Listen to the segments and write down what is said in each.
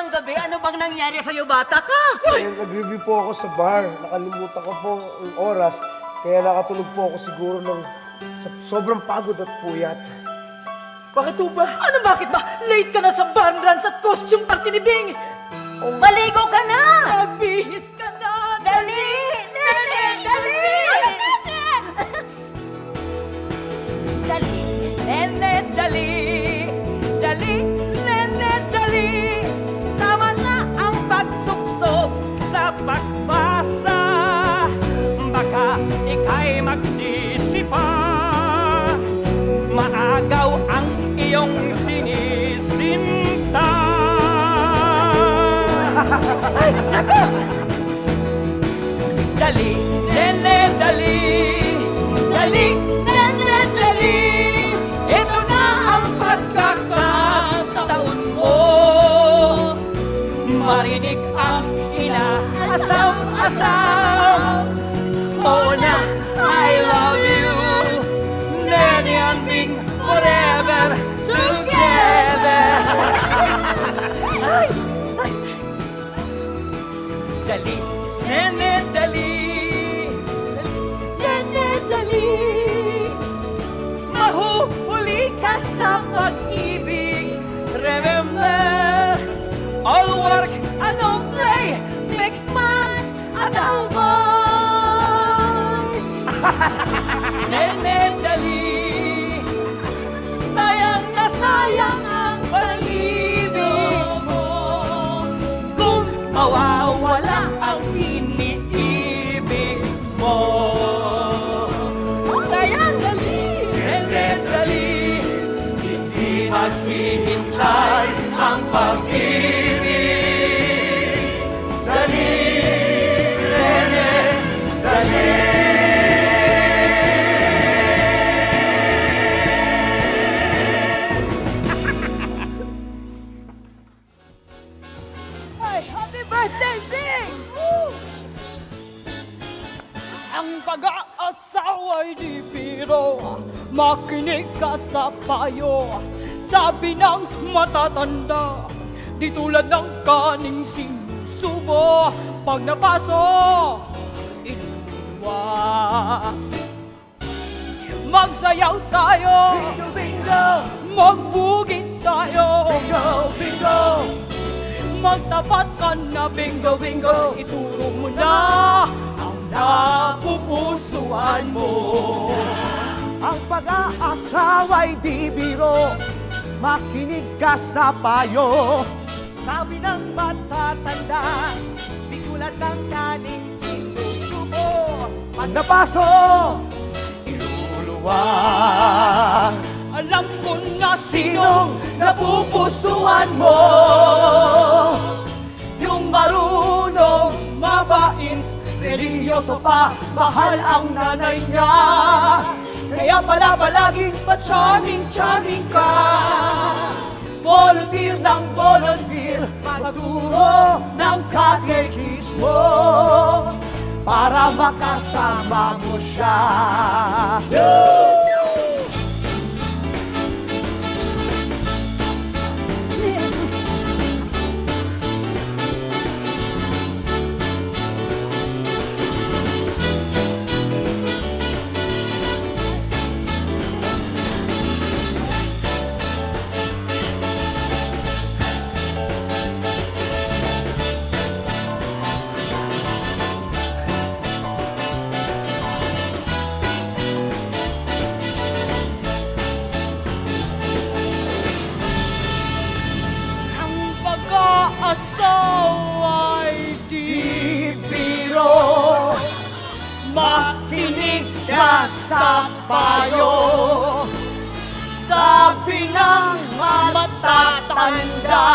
magandang gabi. Ano bang nangyari sa'yo, bata ka? Ayun, nag-review po ako sa bar. Nakalimutan ko po ang oras. Kaya nakatulog po ako siguro ng sobrang pagod at puyat. Bakit ho ba? Ano bakit ba? Late ka na sa barn dance at costume party ni Bing! Maligo ka na! Magbihis ka na! Dali! Nene, dali! Dali, nene, dali! Dali, nene, dali! Tama na ang pagsuksok sa pagbasa. Baka ika'y magsisi pa. Maagaw ang iyong sinisinta. Ay, naku! Dali, nene, dali! Dali, nene, dali! Ito na ang pagkakataon mo. Marinig ang inaasam-asam. Oo na, I love you. Nene and Bing, forever together. Ay! Dali, nene, dali. Nene, dali. Mahuhuli ka sa pag-ibig. Remember, all work and no play makes man a dull boy. Nene, dali. Sayang na sayang ang pag-ibig mo. Kung mawawala ang iniibig mo. Sayang, dali. Nene, dali. Hindi maghihintay ang pag-ibig. Dali, nene, dali. Ay, happy birthday, Bing! Woo! Ang pag-aasawa'y di biro. Makinig ka sa payo. Sabi ng matatanda, di tulad ng kaning sinusubo. Pag napaso, inuwa. Magsayaw tayo, bingo, bingo. Magbugit tayo, bingo, bingo. Magtapat ka na, bingo, bingo. Ituro mo na ang napupusuan mo. Ang pag-aasawa'y di biro. Makinig ka sa payo. Sabi ng matatanda, di tulad ng kaning sinusubo. Pag napaso, iluluwa. Alam mo na sinong napupusuan mo. Yung marunong, mabain, religyoso pa, mahal ang nanay niya. Kaya pala palaging pa-charming ka. Volunteer ng volunteer, magturo ng katekismo para makasama mo siya. Asawa'y di biro. Makinig ka sa payo. Sabi ng matatanda,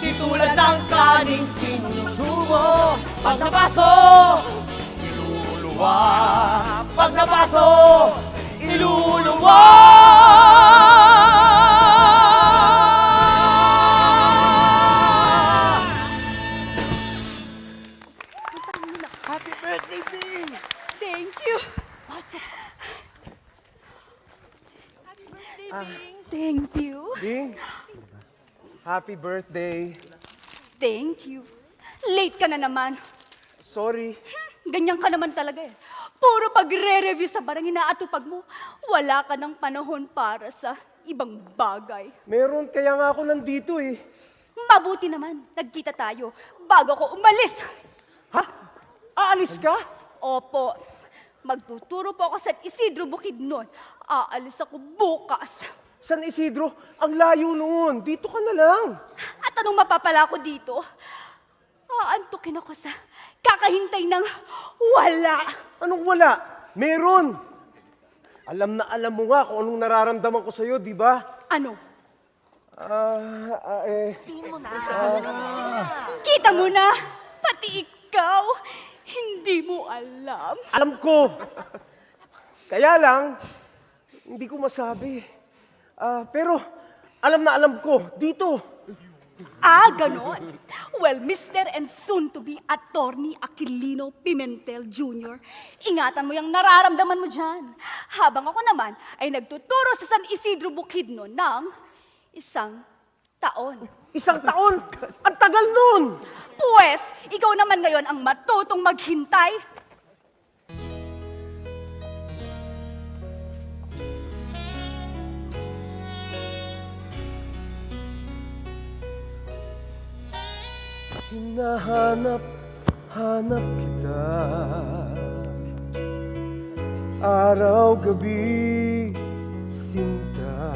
di tulad ng kaning sinusubo. Pag napaso, iluluwa. Pag napaso, iluluwa. Happy birthday, Bing! Thank you. Ah, Thank you. Bing, Happy birthday. Thank you. Late ka na naman. Sorry. Ganyan ka naman talaga eh. Puro pagre-review sa barang inaatupag mo. Wala ka ng panahon para sa ibang bagay. Meron, kaya nga ako nandito eh. Mabuti naman, nagkita tayo bago ako umalis. Ha? Aalis ka? Opo, magtuturo po ako sa Isidro Bukidnon. Aalis ako bukas. San Isidro? Ang layo noon. Dito ka na lang. At anong mapapala ko dito? Aantukin ako sa kakahintay ng wala. Anong wala? Meron. Alam na alam mo nga kung anong nararamdaman ko sa'yo, di ba? Ano? Sabihin mo na. Kita mo na, pati ikaw, hindi mo alam. Alam ko. Kaya lang, hindi ko masabi. Pero, alam na alam ko, dito. Ganon. Well, Mr. and soon-to-be Attorney Aquilino Pimentel Jr., ingatan mo yung nararamdaman mo dyan. Habang ako naman ay nagtuturo sa San Isidro Bukidnon ng 1 taon. 1 taon? Ang tagal nun! Pues, ikaw naman ngayon ang matutong maghintay. Hinahanap kita, araw-gabi, sinta.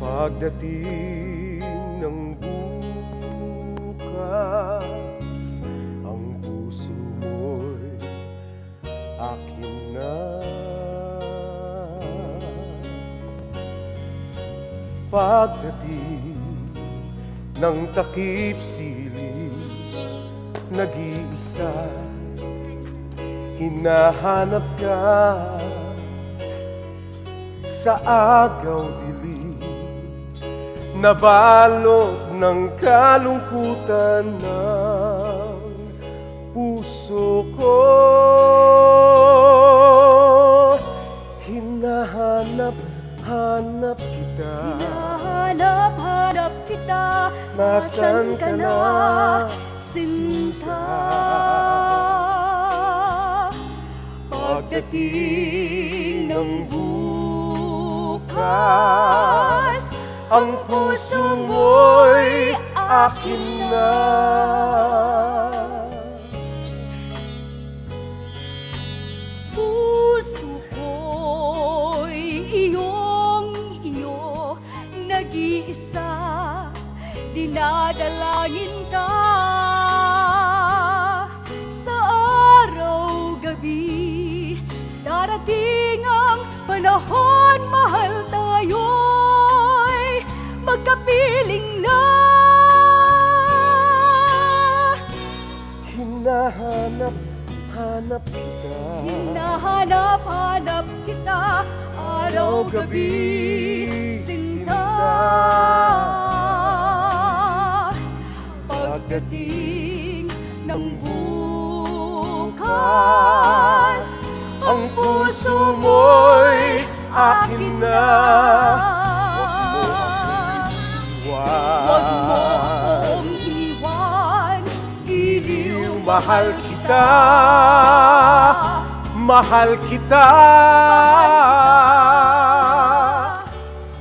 Pagdating ng bukas, ang puso mo'y akin na. Pagdating ng takip siling, nag-iisa, hinahanap ka sa agaw dilim, nabalot ng kalungkutan ng puso ko. Hinahanap kita, Hinahanap kita, nasan ka na, sinta? Pagdating ng bukas, ang puso mo'y akin na. Puso ko'y iyong-iyo, nag-iisa, dinadalangin ka. Sa araw-gabi, darating ang panahon, mahal tayo'y magkapiling na. Hinahanap kita, Hinahanap kita, araw-gabi, sinta. Pagdating ng bukas, ang puso mo'y akin na. Huwag mo akong iwan, iliw, Mahal kita, mahal kita.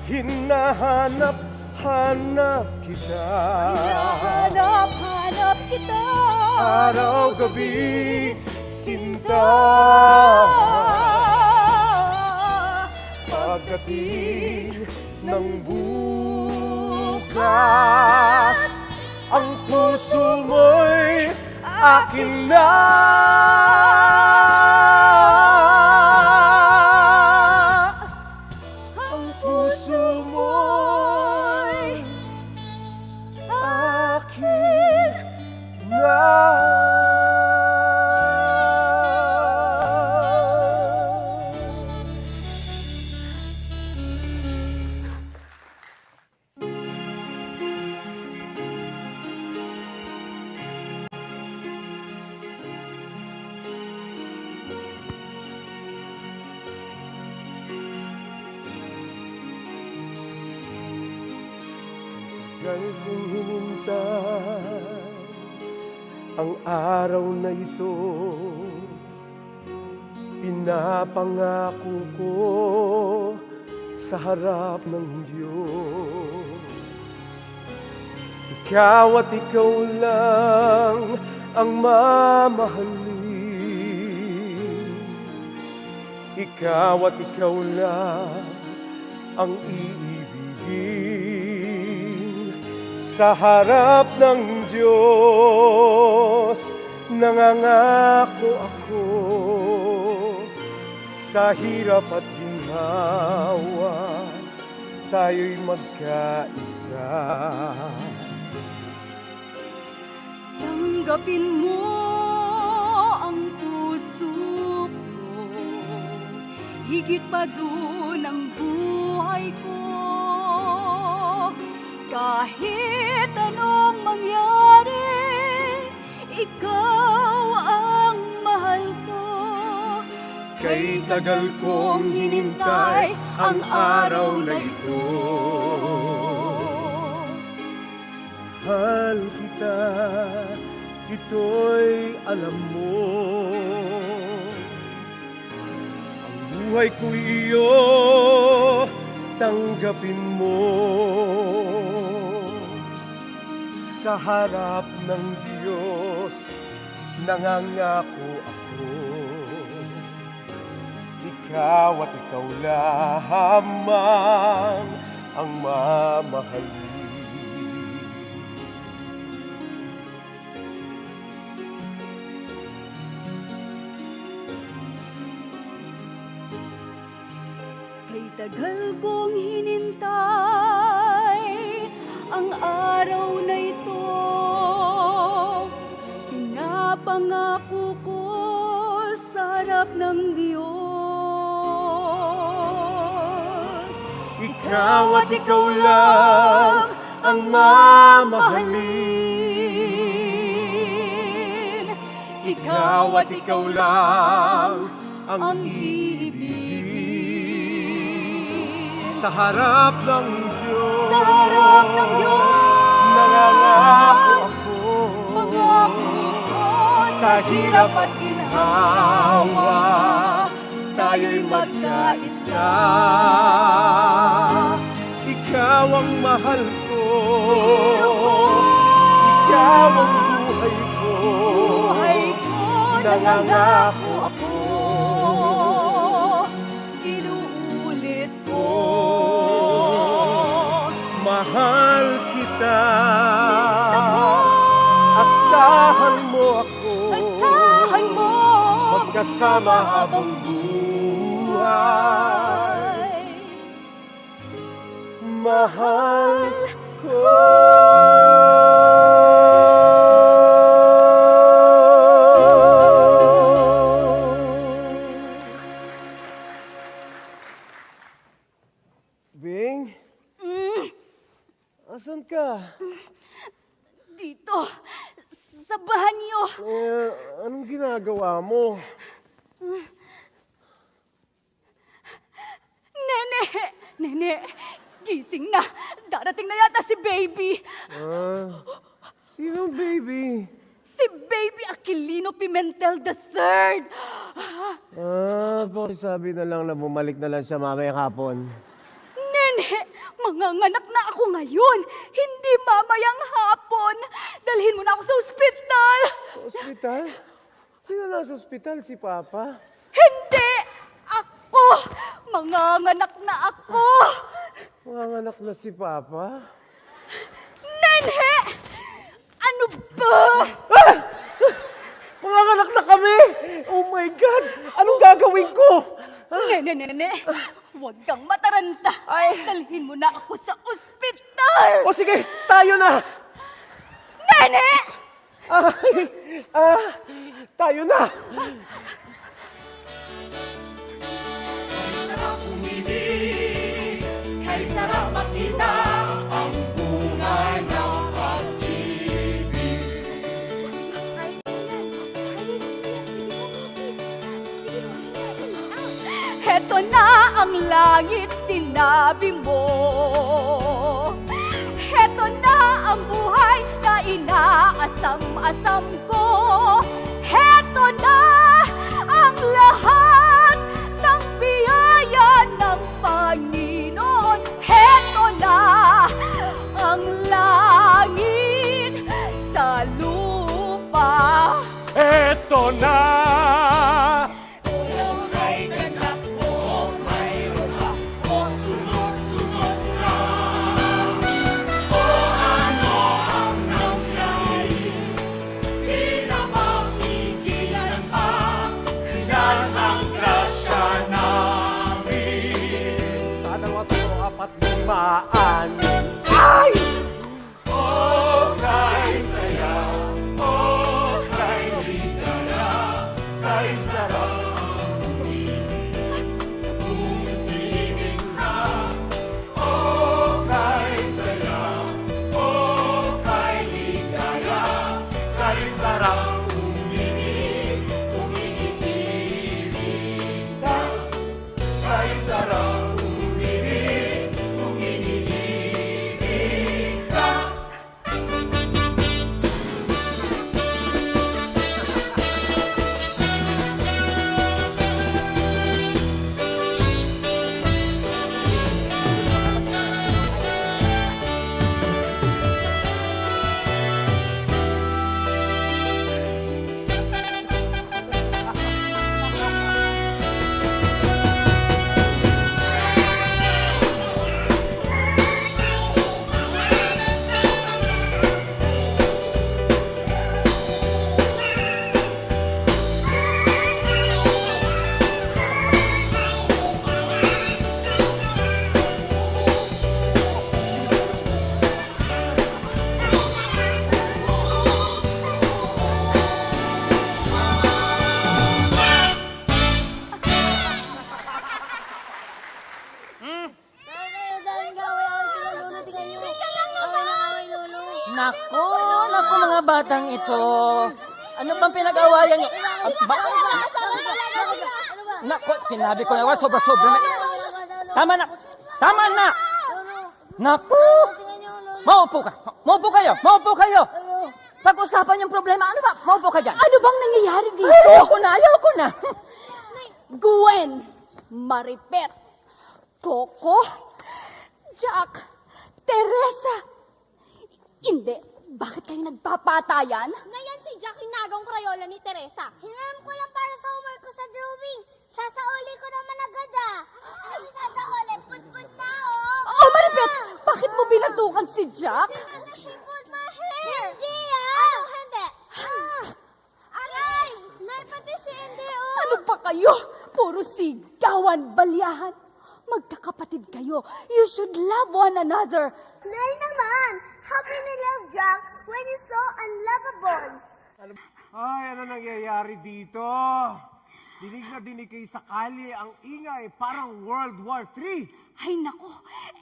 Hinahanap kita, Hanap kita, araw-gabi, sinta. Pagdating ng bukas, ang puso mo'y akin na. Ang puso mo'y akin na. tagal kong hinintay ang araw na ito. Pinapangako ko sa harap ng Diyos. Ikaw at ikaw lang ang mamahalin. Ikaw at ikaw lang ang iibigin. Sa harap ng Diyos, nangangako ako. Sa hirap at ginhawa, tayo'y magkaisa. Tanggapin mo ang puso ko, higit pa dun ang buhay ko. Kahit anong mangyari, ikaw ang mahal ko. Kay tagal kong hinintay ang araw na ito. Mahal kita, ito'y alam mo. Ang buhay ko'y iyo, tanggapin mo. Sa harap ng Diyos, nangangako ako. Ikaw at ikaw lamang ang mamahalin. Kay tagal kong hinintay ang araw na ito. Pinapangako ko sa harap ng Diyos. Ikaw at ikaw lang ang mamahalin. Ikaw at ikaw lang ang iibigin. Sa harap ng Diyos, Sa harap ng Diyos, nangangako ako. pangako ko Sa hirap at ginhawa, tayo'y magkaisa. Ikaw ang mahal ko, ikaw ang buhay ko. buhay ko, nangangako ako. Inuulit ko. Mahal kita, Sinta ko. asahan mo ako. Asahan mo. Magkasama habang buhay. Mahal ko. Bing? Asan ka? Dito, sa banyo. Anong ginagawa mo? Nene! Nene! Gising na! Darating na yata si Baby! Sino baby? Si Baby Aquilino Pimentel III! Pakisabi na lang na bumalik na lang siya mamayang hapon. Nene! Manganganak na ako ngayon! Hindi mamayang hapon! Dalhin mo na ako sa ospital! Ospital? Sino nasa ospital? Si Papa? Hindi! Ako! Manganganak na ako! Manganak na si Papa? Nene! Ano ba? Manganak na kami! Oh my God! Anong gagawin ko? Nene! Huwag kang mataranta! Dalhin mo na ako sa ospital! O sige, tayo na! Nene! Tayo na! Sarap umibig, kay sarap makita ang bunga ng pag-ibig. Heto na ang langit, sinabi mo. Heto na ang buhay na inaasam-asam ko. Heto na ang lahat ng biyaya ng Panginoon. Heto na ang langit sa lupa. Eto na! May ganap o mayroon ako sunod-sunod na. O ano ang nangyari, di na mapigilan pa. Ilan ang grasya namin. Sa 2, 4, 5, 6. Ay! O kay saya, o kay ligaya, kay sarap ang umibig ka. O kay saya, o kay ligaya, kay sarap umibig ka. Kay sarap umibig ka. Naku, mga batang ito. Ano bang pinag-awayan niyo? Naku, sinabi ko na, sobra-sobra na. Tama na! Tama na! Naku! Maupo ka! Maupo kayo! Pag-usapan yung problema, ano ba? Maupo ka dyan. Ano bang nangyayari dito? Ayoko na. Gwen, Maripet, Coco, Jack, Teresa. Hindi. Bakit kayo nagpapatayan? Ngayon si Jack inagong Crayola ni Teresa. Hinaram ko lang para sa homework ko sa drawing. Sasauli ko naman agad ah. Ano yung sasauli? Put-put na oh. Oh, Maripet, bakit mo binatukan si Jack? He put my hair. Hindi ah. Ano hindi? Aray! Nay, pati si hindi oh. Ano pa kayo? Puro sigawan, balyahan. Magkakapatid kayo. You should love one another. Nay naman, how can you love Jack when he's so unlovable? Ay, ano nangyayari dito? Dinig na dinig kayo sa kalye, ang ingay, parang World War III. Ay, naku.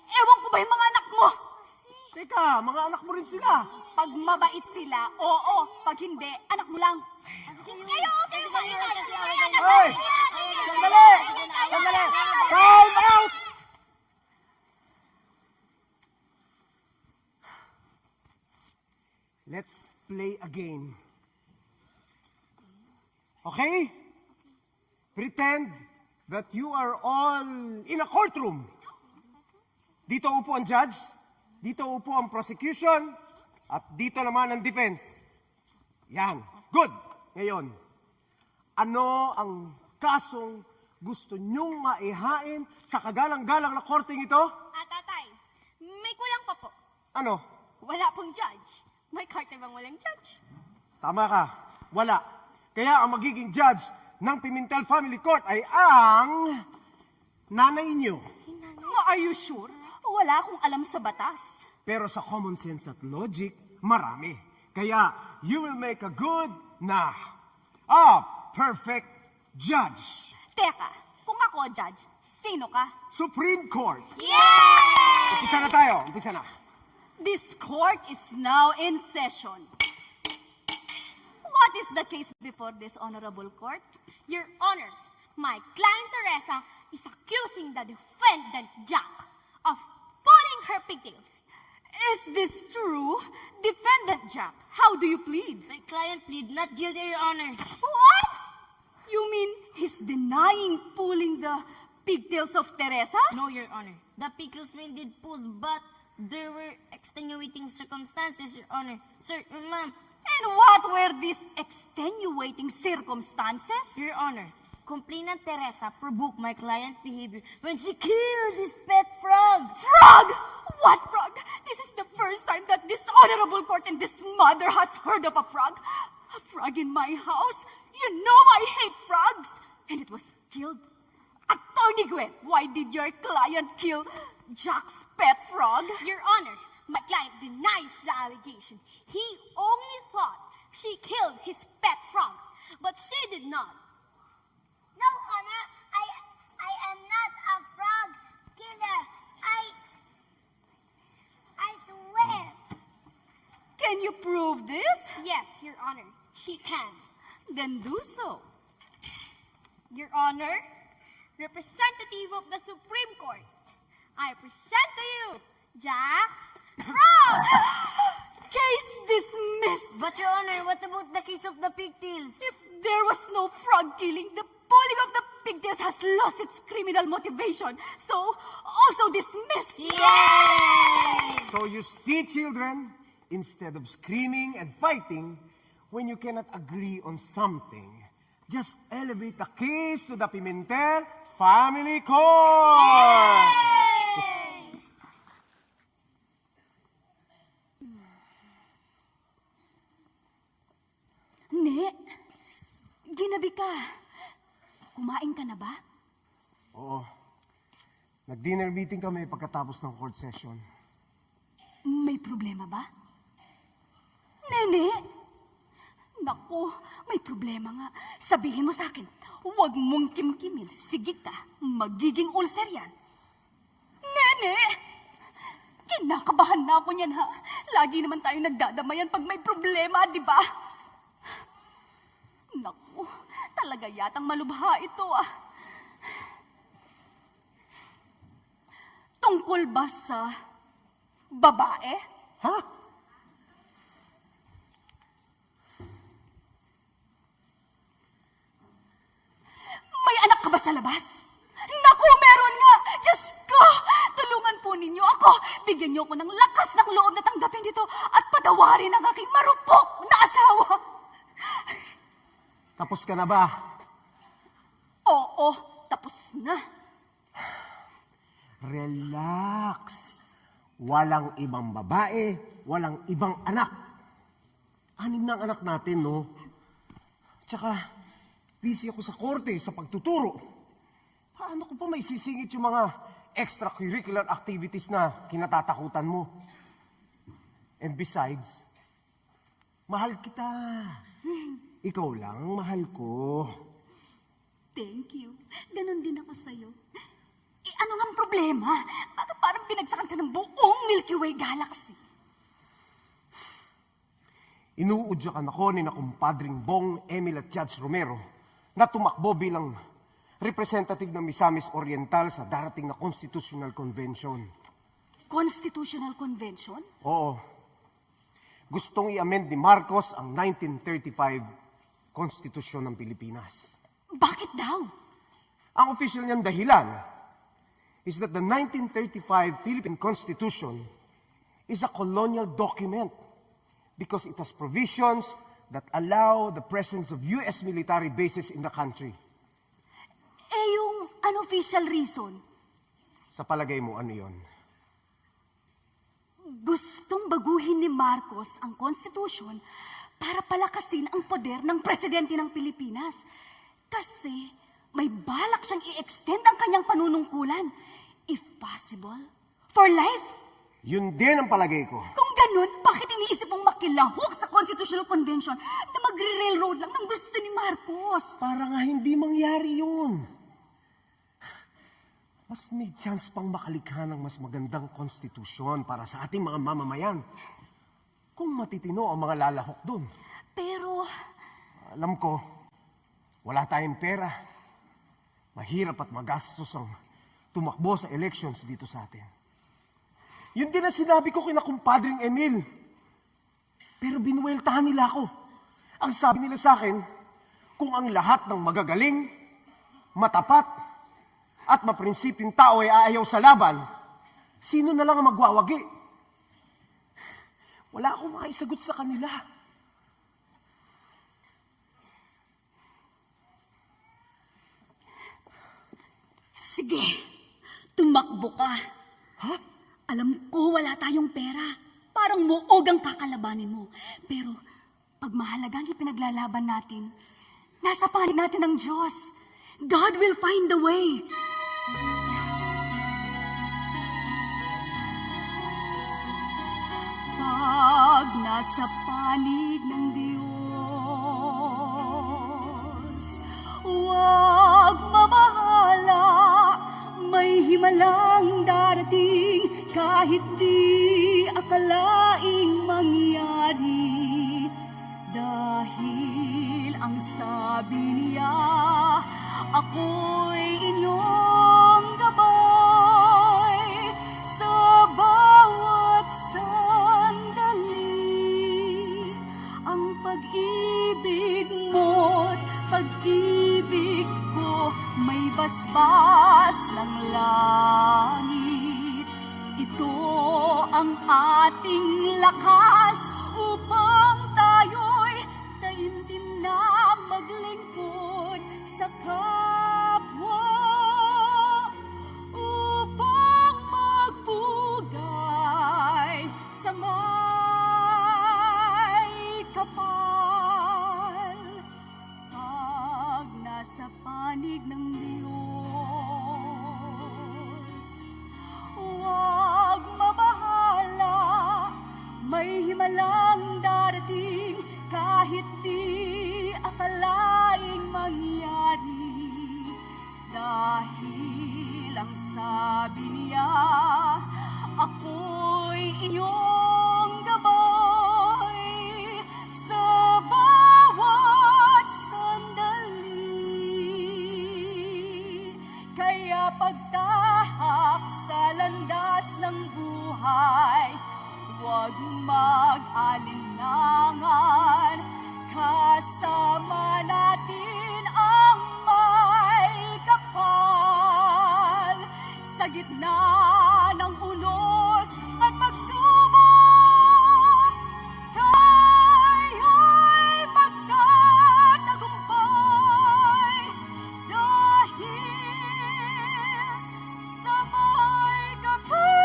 Ewan ko ba yung mga anak mo? Teka, mga anak mo rin sila. Pag mabait sila, oo. Pag hindi, anak mo lang. Kayo, kayo ba yun? Ay! Sandali! Sandali! Time out! Let's play a game. Okay? Pretend that you are all in a courtroom. Dito upo ang judge, dito upo ang prosecution, at dito naman ang defense. Yan. Good. Ngayon, ano ang kasong gusto nyong maihain sa kagalang-galang na korteng ito? Tatay, may kulang pa po. Ano? Wala pong judge. May karte bang walang judge? Tama ka. Wala. Kaya ang magiging judge ng Pimentel Family Court ay ang nanay niyo. Are you sure? Wala akong alam sa batas. Pero sa common sense at logic, marami. Kaya you will make a good na perfect judge. Teka, kung ako judge, sino ka? Supreme Court. Yay! Umpisa na tayo. Umpisa na. This court is now in session. What is the case before this honorable court? Your Honor, my client Teresa is accusing the defendant Jack of pulling her pigtails. Is this true? Defendant Jack, how do you plead? My client plead not guilty, Your Honor. What? You mean he's denying pulling the pigtails of Teresa? No, Your Honor. The pickles man did pull, but there were extenuating circumstances, Your Honor. Sir, ma'am, And what were these extenuating circumstances? Your Honor, complainant Teresa provoked my client's behavior when she killed this pet frog. Frog! What frog? This is the first time that this honorable court and this mother has heard of a frog. A frog in my house? You know I hate frogs. And it was killed. Attorney Gwen, why did your client kill Jack's pet frog? Your Honor, my client denies the allegation. He only thought she killed his pet frog, but she did not. No, Honor, I am not a frog killer. I swear. Can you prove this? Yes, Your Honor, she can. Then do so. Your Honor, representative of the Supreme Court, I present to you Jack's frog. Case dismissed. But Your Honor, what about the case of the pigtails? If there was no frog killing, the pulling of the pigtails has lost its criminal motivation. So, also dismissed. Yay! So you see, children, instead of screaming and fighting, when you cannot agree on something, just elevate the case to the Pimentel Family Court! Ne, ginabi ka. Kumain ka na ba? Oo. Nag-dinner meeting kami pagkatapos ng court session. May problema ba? Nene! Naku, may problema nga. Sabihin mo sa akin, huwag mong kimkimin. Sige ka, magiging ulcer yan. Nene! Kinakabahan na ako niyan, ha? Lagi naman tayo nagdadamayan pag may problema, di ba? Naku, talaga yatang malubha ito, ah. Tungkol ba sa babae? Ha? May anak ka ba sa labas? Naku, meron nga! Diyos ko! Tulungan po ninyo ako. Bigyan niyo ako ng lakas ng loob na tanggapin dito at patawarin ang aking marupok na asawa. Tapos ka na ba? Oo, tapos na. Relax. Walang ibang babae, walang ibang anak. 6 na ang anak natin, no? Tsaka, busy ako sa korte, sa pagtuturo. Paano ko pa may sisingit yung mga extracurricular activities na kinatatakutan mo? And besides, mahal kita. Ikaw lang, mahal ko. Thank you. Ganon din ako sa'yo. Eh, ano nga ang problema? Bakit parang pinagsakan ka ng buong Milky Way galaxy? Inuudyakan ako ni na kumpadring Bong, Emil at Judge Romero na tumakbo bilang representative ng Misamis Oriental sa darating na Constitutional Convention. Constitutional Convention? Oo. Gustong i-amend ni Marcos ang 1935 Konstitusyon ng Pilipinas. Bakit daw? Ang official niyang dahilan is that the 1935 Philippine Constitution is a colonial document because it has provisions that allow the presence of U.S. military bases in the country. Eh, yung unofficial reason, Sa palagay mo, ano yon? gustong baguhin ni Marcos ang konstitusyon para palakasin ang poder ng presidente ng Pilipinas. Kasi may balak siyang i-extend ang kanyang panunungkulan. If possible, for life. Yun din ang palagay ko. Kung ganun, bakit iniisip mong makilahok sa Constitutional Convention na magre-railroad lang ng gusto ni Marcos? Para nga hindi mangyari yun. Mas may chance pang makalikha ng mas magandang konstitusyon para sa ating mga mamamayan. Kung matitino ang mga lalahok dun. Pero, Alam ko, wala tayong pera. Mahirap at magastos ang tumakbo sa elections dito sa atin. Yun din ang sinabi ko kina kumpadring Emil. Pero binuweltahan nila ako. Ang sabi nila sa akin, kung ang lahat ng magagaling, matapat, at maprinsipyong tao ay aayaw sa laban, sino na lang ang magwawagi? Wala akong maisagot sa kanila. Sige, tumakbo ka. Ha? Alam ko wala tayong pera. Parang muog ang kakalabanin mo. Pero pag mahalagang ipinaglalaban natin, nasa panig natin ang Diyos. God will find the way. Pag nasa panig ng Diyos, huwag mabahala, may himalang darating kahit di akalaing mangyari. Dahil ang sabi niya, ako'y inyong gabay sa bawat sandali. Ang pag-ibig mo't pag-ibig ko may basbas ng langit. Ito ang ating lakas upang tayo'y taimtim na maglingkod sa kapwa, upang magbugay sa may kapal. Pag nasa panig ng Diyos, huwag mabahala, may himalang darating kahit di akalaing mangyari. Dahil ang sabi niya, ako'y inyong gabay sa bawat sandali. Kaya pagtahak sa landas ng buhay, huwag mag-alinlangan, kasama natin ang may kapal. Sa gitna ng unos at pagsubok, tayo'y magtatagumpay. Dahil sa may kapal.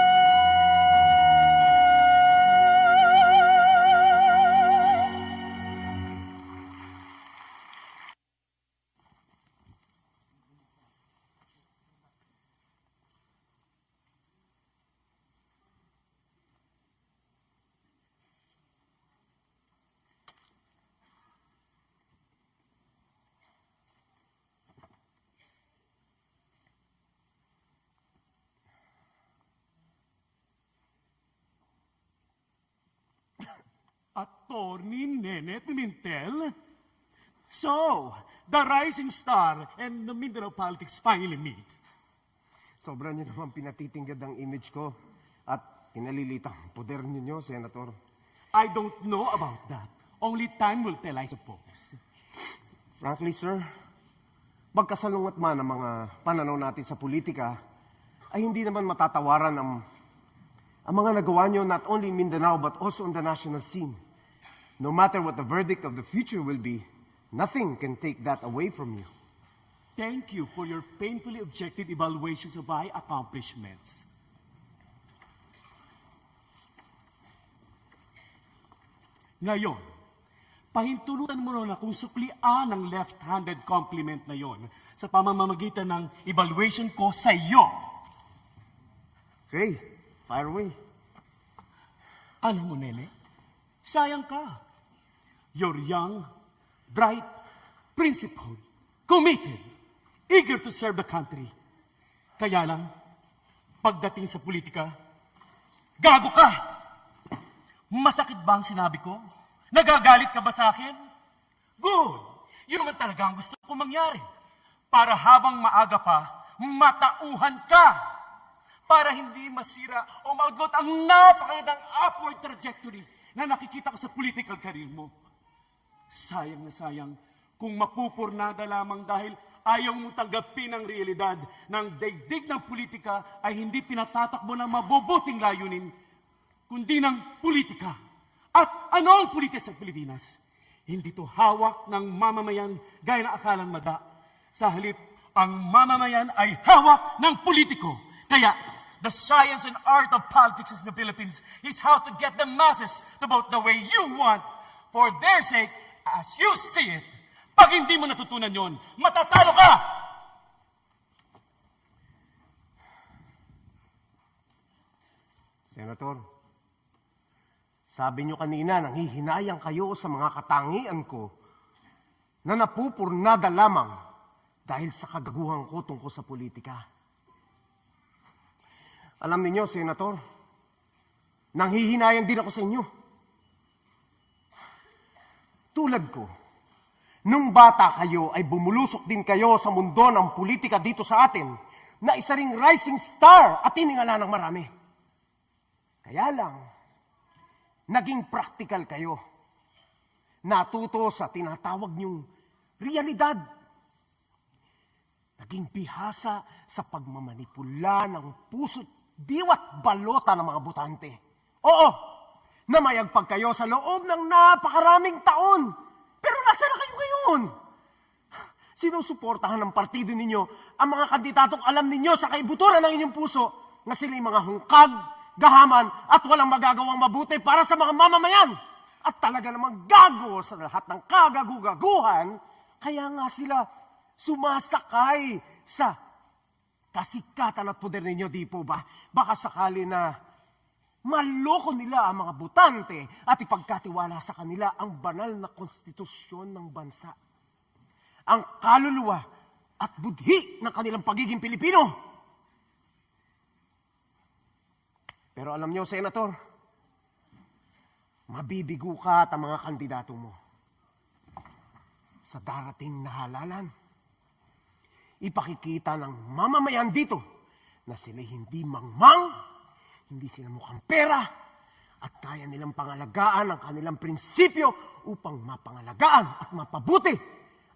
Attorney Nene Pimentel? So, the rising star and the Mindanao politics finally meet. Sobra niyo naman pinatitinggad ang image ko at pinalilitang poder ninyo, Senator. I don't know about that. Only time will tell, I suppose. Frankly, sir, magkasalungat man ang mga pananaw natin sa politika, ay hindi naman matatawaran ang mga nagawa niyo not only in Mindanao but also on the national scene. No matter what the verdict of the future will be, nothing can take that away from you. Thank you for your painfully objective evaluations of my accomplishments. Ngayon, pahintulutan mo na kung suklian ang left-handed compliment na yon sa pamamagitan ng evaluation ko sa iyo. Okay, fire away. Alam mo, Nene, sayang ka. You're young, bright, principled, committed, eager to serve the country. Kaya lang, pagdating sa politika, gago ka! Masakit ba ang sinabi ko? Nagagalit ka ba sa akin? Good! Yun naman talaga ang gusto ko mangyari. Para habang maaga pa, matauhan ka! para hindi masira o maudlot ang napakagandang upward trajectory na nakikita ko sa political career mo. Sayang na sayang kung mapupurnada lamang dahil ayaw mong tanggapin ang realidad ng daigdig ng politika ay hindi pinatatakbo ng mabubuting layunin, kundi ng politika. At ano ang politika sa Pilipinas? Hindi to hawak ng mamamayan gaya na akalang mada. Sa halip, ang mamamayan ay hawak ng politiko. Kaya, the science and art of politics in the Philippines is how to get the masses to vote the way you want. For their sake, as you see it, pag hindi mo natutunan yon, matatalo ka! Senator, sabi niyo kanina, nanghihinayang kayo sa mga katangian ko na napupurnada lamang dahil sa kagaguhan ko tungkol sa politika. Alam niyo, Senator, nanghihinayang din ako sa inyo. Tulad ko, nung bata kayo ay bumulusok din kayo sa mundo ng politika dito sa atin na isa ring rising star at tiningala ng marami. Kaya lang, naging practical kayo. Natuto sa tinatawag niyong realidad. Naging bihasa sa pagmamanipula ng puso't diwa't balota ng mga botante. Oo, namayagpag kayo sa loob ng napakaraming taon. Pero nasa na kayo ngayon? Sinusuportahan ng partido ninyo ang mga kandidatong alam ninyo sa kaibuturan ng inyong puso na sila'y mga hungkag, gahaman at walang magagawang mabuti para sa mga mamamayan. At talaga namang gago sa lahat ng kagagugaguhan, kaya nga sila sumasakay sa kasikatan at poder ninyo, di po ba? Baka sakali na maloko nila ang mga botante at ipagkatiwala sa kanila ang banal na konstitusyon ng bansa. Ang kaluluwa at budhi ng kanilang pagiging Pilipino. Pero alam nyo, Senator, mabibigo ka at ang mga kandidato mo. Sa darating na halalan, ipakikita ng mamamayan dito na sila hindi mangmang, hindi sila mukhang pera, at kaya nilang pangalagaan ang kanilang prinsipyo upang mapangalagaan at mapabuti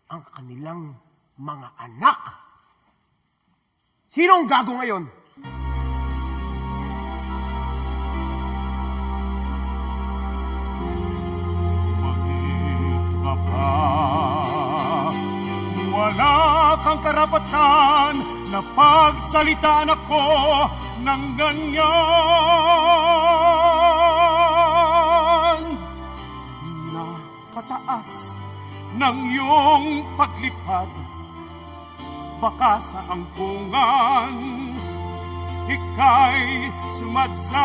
ang kanilang mga anak. Sinong gago ngayon? Bakit ka pa? Wala kang karapatan na pagsalitaan ako ng ganyan. Napataas ng iyong paglipad, baka sa angkungan ika'y sumadsad.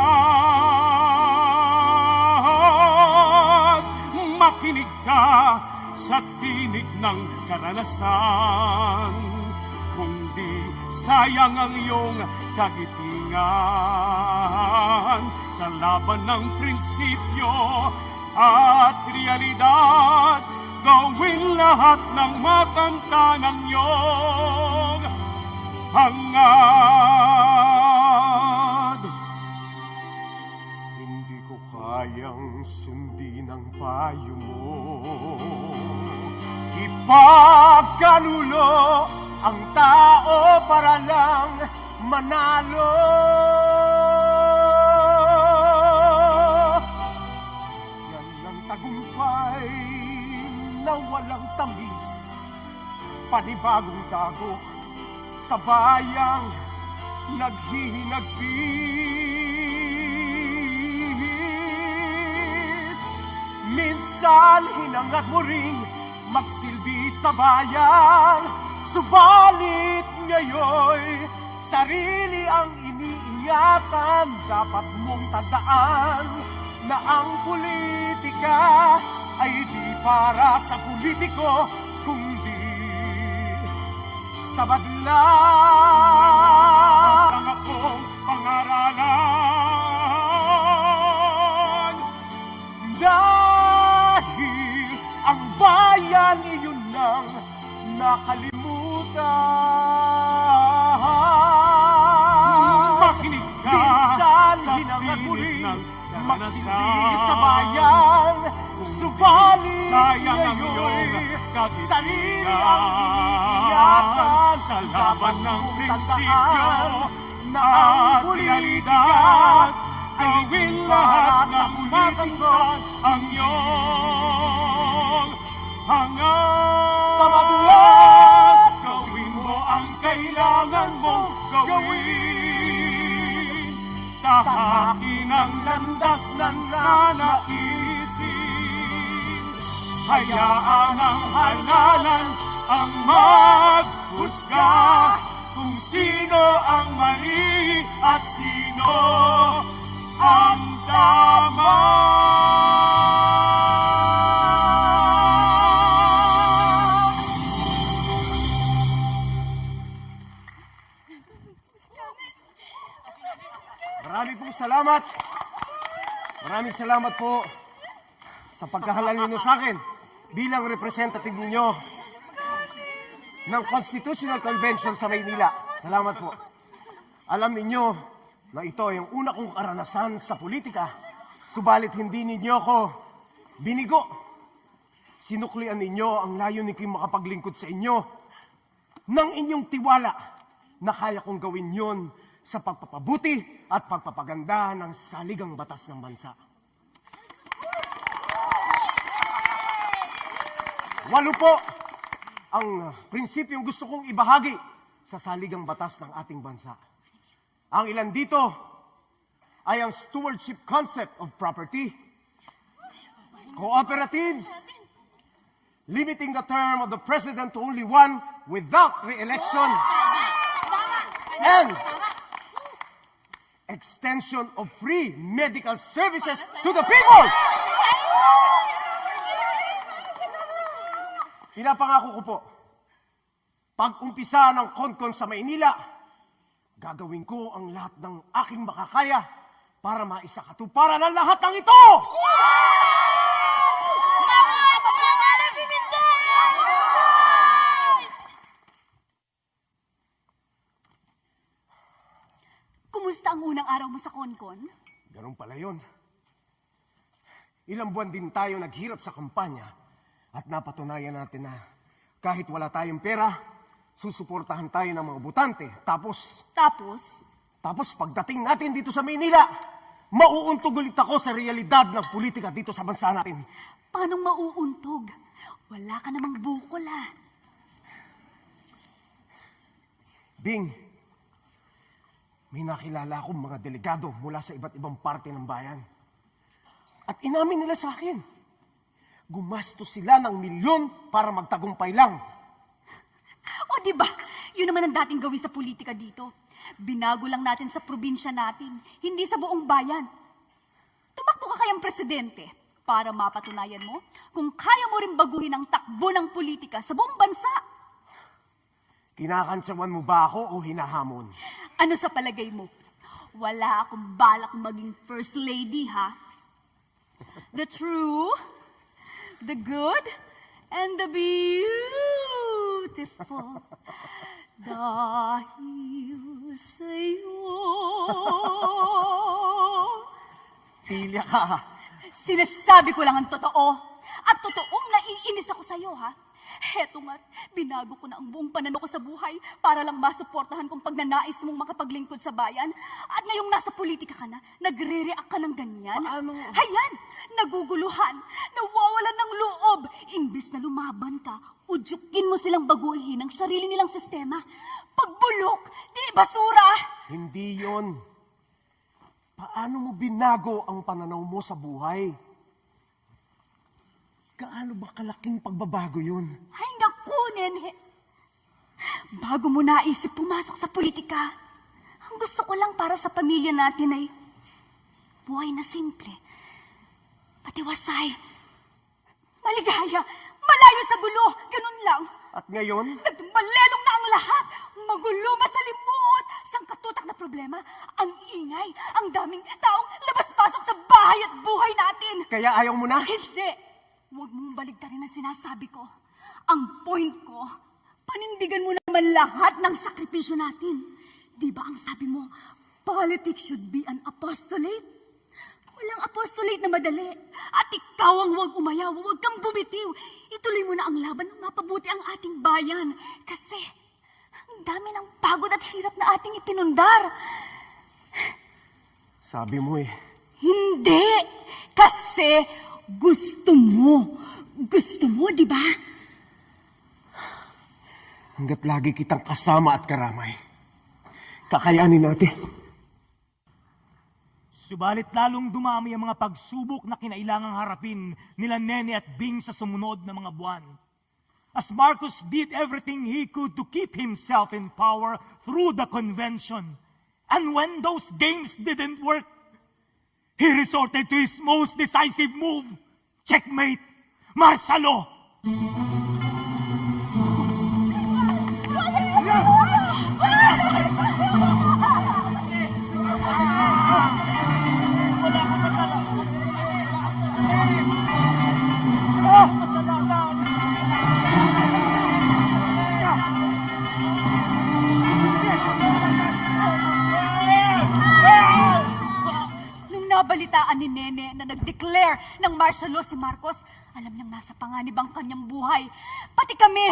Makinig ka sa tinig ng karanasan, kundi sayang ang iyong kagitingan sa laban ng prinsipyo at realidad. Gawin lahat ng makanta ng iyong hangad. Hindi ko kayang sundin ang payo mo. Ipagkanulo ang tao para lang manalo. Yan ang tagumpay na walang tamis. Panibagong dagok sa bayang naghihinagpis. Minsan hinangad mo ring magsilbi sa bayan, subalit ngayon sarili ang iniingatan. Dapat mong tandaan na ang politika ay di para sa politiko, kundi sa madlang. Ang akong pangaralan. Dahil ang bayan iyon nang nakalimutan. Makinig nagsilbi sa bayan, subalit sayang ang ngayon, iyong sarili ang iniiyakan sa laban ng prinsipyo na ang realidad. Gawin lahat sa ng matanggap ang iyong hangad. Sa madulas, Gawin mo ang kailangan mong gawin. Tahakin ang landas ng nanaisin. Hayaan ang halalan ang maghusga kung sino ang mali at sino ang tama. Maraming pong salamat. Maraming salamat po sa pagkahalal ninyo sa akin bilang representative ninyo ng Constitutional Convention sa Maynila. Salamat po. Alam ninyo na ito ay ang una kong karanasan sa politika. Subalit hindi ninyo ako binigo. Sinuklian ninyo ang layunin ko'y makapaglingkod sa inyo ng inyong tiwala na kaya kong gawin yon sa pagpapabuti at pagpapaganda ng saligang batas ng bansa. 8 po ang prinsipyong gusto kong ibahagi sa saligang batas ng ating bansa. Ang ilan dito ay ang stewardship concept of property, cooperatives, limiting the term of the president to only one without re-election, and extension of free medical services to the people. Pinapangako ko po, pag-umpisa ng konkon sa Maynila, gagawin ko ang lahat ng aking makakaya para maisakatuparan ang lahat ng ito! Kumusta ang unang araw mo sa konkon? Ganun pala yun. Ilang buwan din tayo naghirap sa kampanya at napatunayan natin na kahit wala tayong pera, susuportahan tayo ng mga botante. Tapos pagdating natin dito sa Maynila, mauuntog ulit ako sa realidad ng politika dito sa bansa natin. Paano mauuntog? Wala ka namang bukol Bing, may nakilala akong mga delegado mula sa iba't ibang parte ng bayan. At inamin nila sa akin, gumastos sila ng milyon para magtagumpay lang. O diba, yun naman ang dating gawin sa politika dito. Binago lang natin sa probinsya natin, hindi sa buong bayan. Tumakbo ka kayang presidente para mapatunayan mo kung kaya mo rin baguhin ang takbo ng politika sa buong bansa. Kinakantsawan mo ba ako o hinahamon? Ano sa palagay mo? Wala akong balak maging first lady, ha? The true, the good, and the beautiful. Dahil sa'yo. Pilya ka. Sinasabi ko lang ang totoo. At totoong naiinis ako sa'yo, ha? Heto nga't, binago ko na ang buong pananaw ko sa buhay para lang masuportahan kung pagnanais mong makapaglingkod sa bayan. At ngayong nasa politika ka na, nagre-react ka ng ganyan. Paano? Hayan, naguguluhan, nawawalan ng loob. Imbis na lumaban ka, udyukin mo silang baguhin ang sarili nilang sistema. Pagbulok, di basura. Hindi yon. Paano mo binago ang pananaw mo sa buhay? Gaano ba kalaking pagbabago yun? Ay naku, nene. Bago mo naisip pumasok sa politika, ang gusto ko lang para sa pamilya natin ay buhay na simple, patiwasay, maligaya, malayo sa gulo, ganun lang. At ngayon, Nagtumbalelong na ang lahat, magulo, masalimuot, sangkatutak na problema, ang ingay, ang daming taong labas-pasok sa bahay at buhay natin. kaya ayaw mo na? Hindi. Huwag mong baligtarin ang sinasabi ko. Ang point ko, panindigan mo naman lahat ng sakripisyo natin. Di ba ang sabi mo, politics should be an apostolate? Walang apostolate na madali. At ikaw ang huwag umayaw, huwag kang bumitiw. Ituloy mo na ang laban na mapabuti ang ating bayan. Kasi ang dami ng pagod at hirap na ating ipinundar. Sabi mo eh, Hindi! Kasi gusto mo. Gusto mo, di ba? hanggat lagi kitang kasama at karamay, kakayanin natin. Subalit lalong dumami ang mga pagsubok na kinailangang harapin nila Nene at Bing sa sumunod na mga buwan. As Marcos did everything he could to keep himself in power through the convention. And when those games didn't work, he resorted to his most decisive move, checkmate, martial law. Nung nabalitaan ni Nene na nag-declare ng martial law si Marcos, alam niyang nasa panganib ang kanyang buhay. Pati kami!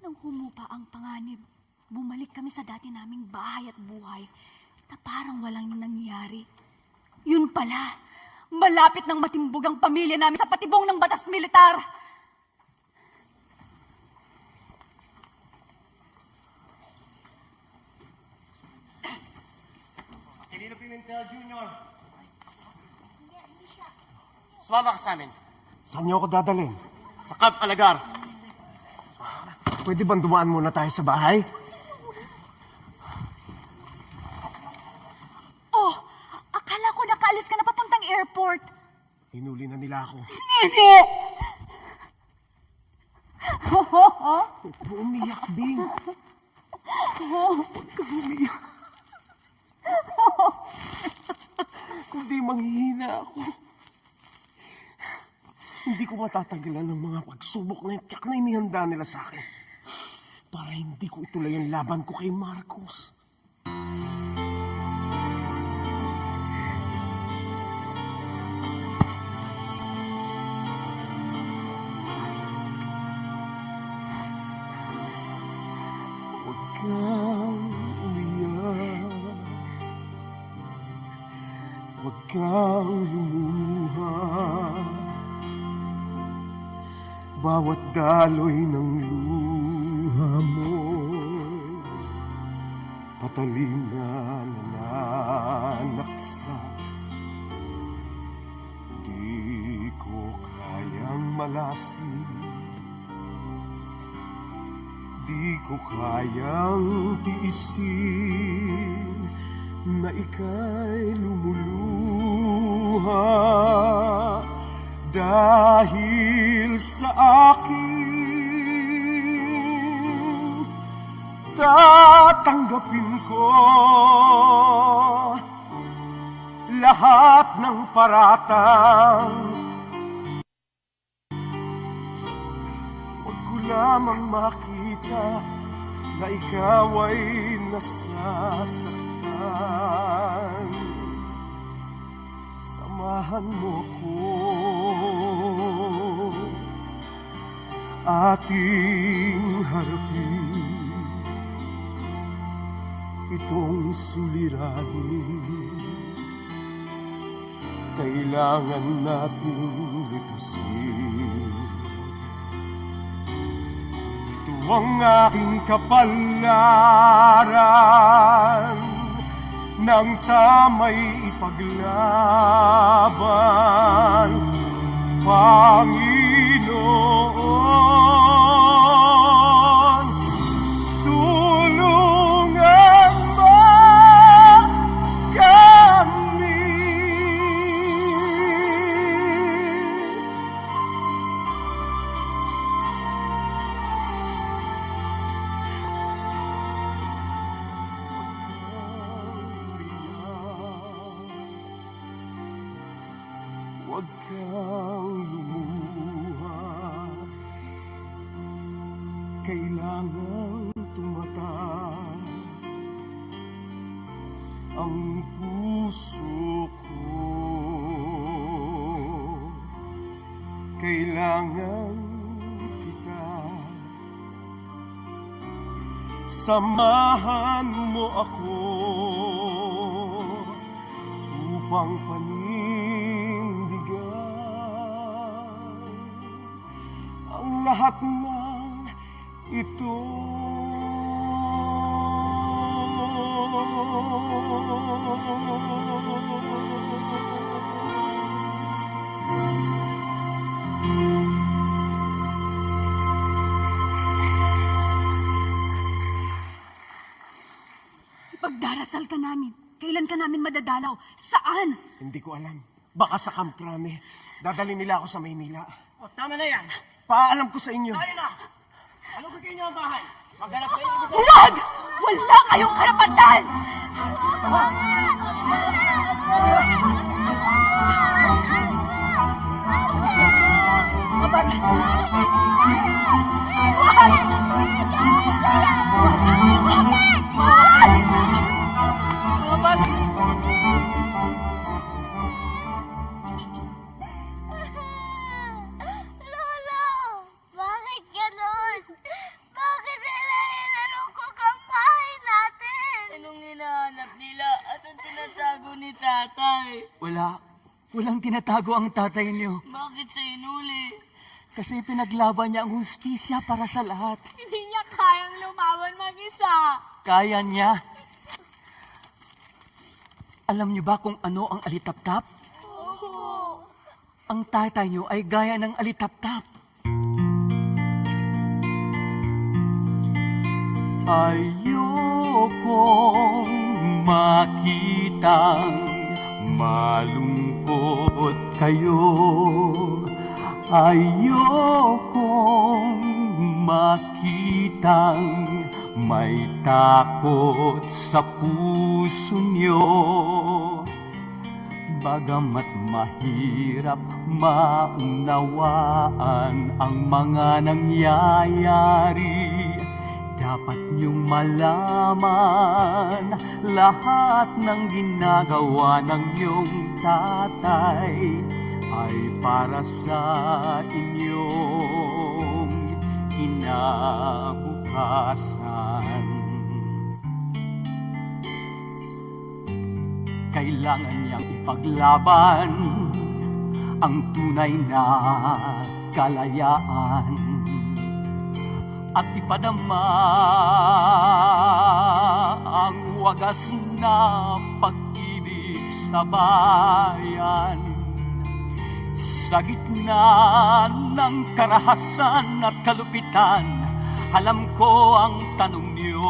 Nang humupa ang panganib, bumalik kami sa dati naming bahay at buhay na parang walang nangyari. Yun pala, malapit ng matimbog ang pamilya namin sa patibong ng batas militar. Aquilino Pimentel Jr. Sumama ka sa amin. Saan niyo ako dadalhin? Sa Camp Alagar. Pwede bang dumaan muna tayo sa bahay? Oh, akala ko nakaalis ka na papuntang airport. Hinuli na nila ako. Nene! Huwag ka umiyak, Bing. Huwag ka umiyak. Kundi manghihina ako. Hindi ko matatagalan ng mga pagsubok na tiyak na inihanda nila sa akin. Para hindi ko ituloy ang laban ko kay Marcos. Huwag kang umiyak. Huwag kang lumuha. Bawat daloy ng luha mo, patalim na nananaksak. Di ko kayang malasin, di ko kayang tiisin na ika'y lumuluha. Dahil sa akin, tatanggapin ko lahat ng paratang. Huwag ko lamang makita na ikaw ay nasasaktan. Samahan mo ako, ating harapin itong suliranin. Kailangan nating lutusin. Ito ang aking kapalaran, ng tama'y ipaglaban, Panginoon. Tulungan mo kami. Huwag kang lumuha. Kailangang tumatak ang puso ko. kailangan kita. Samahan mo ako upang panindigan ang lahat ng ito. Pagdarasal ka namin. Kailan ka namin madadalaw? Saan? Hindi ko alam. Baka sa Camp Crame. Dadali nila ako sa Maynila. O, tama na yan. Paalam ko sa inyo. Tayo na. Ano bigay niyo ang bahay? Maghanap kayo ng ibig. Huwag! Wala kayong karapatan! Lolo, bakit ganon? Bakit nila inarugog ang bahay natin? Anong hinahanap nila at ang tinatago ni tatay? Walang tinatago ang tatay niyo. Bakit siya inuli? Kasi pinaglaban niya ang hustisya para sa lahat. Hindi niya kayang lumaban mag-isa. Kaya niya. Alam niyo ba kung ano ang alitaptap? Oo. Ang tatay niyo ay gaya ng alitaptap. Ayokong makitang malungkot kayo. Ayokong makitang may takot sa puso niyo. Bagamat mahirap maunawaan ang mga nangyayari, dapat niyong malaman lahat ng ginagawa ng iyong tatay ay para sa inyong kinabukasan. Kailangan niyang ipaglaban ang tunay na kalayaan at ipadama ang wagas na pag-ibig sa bayan. Sa gitna ng karahasan at kalupitan, alam ko ang tanong niyo,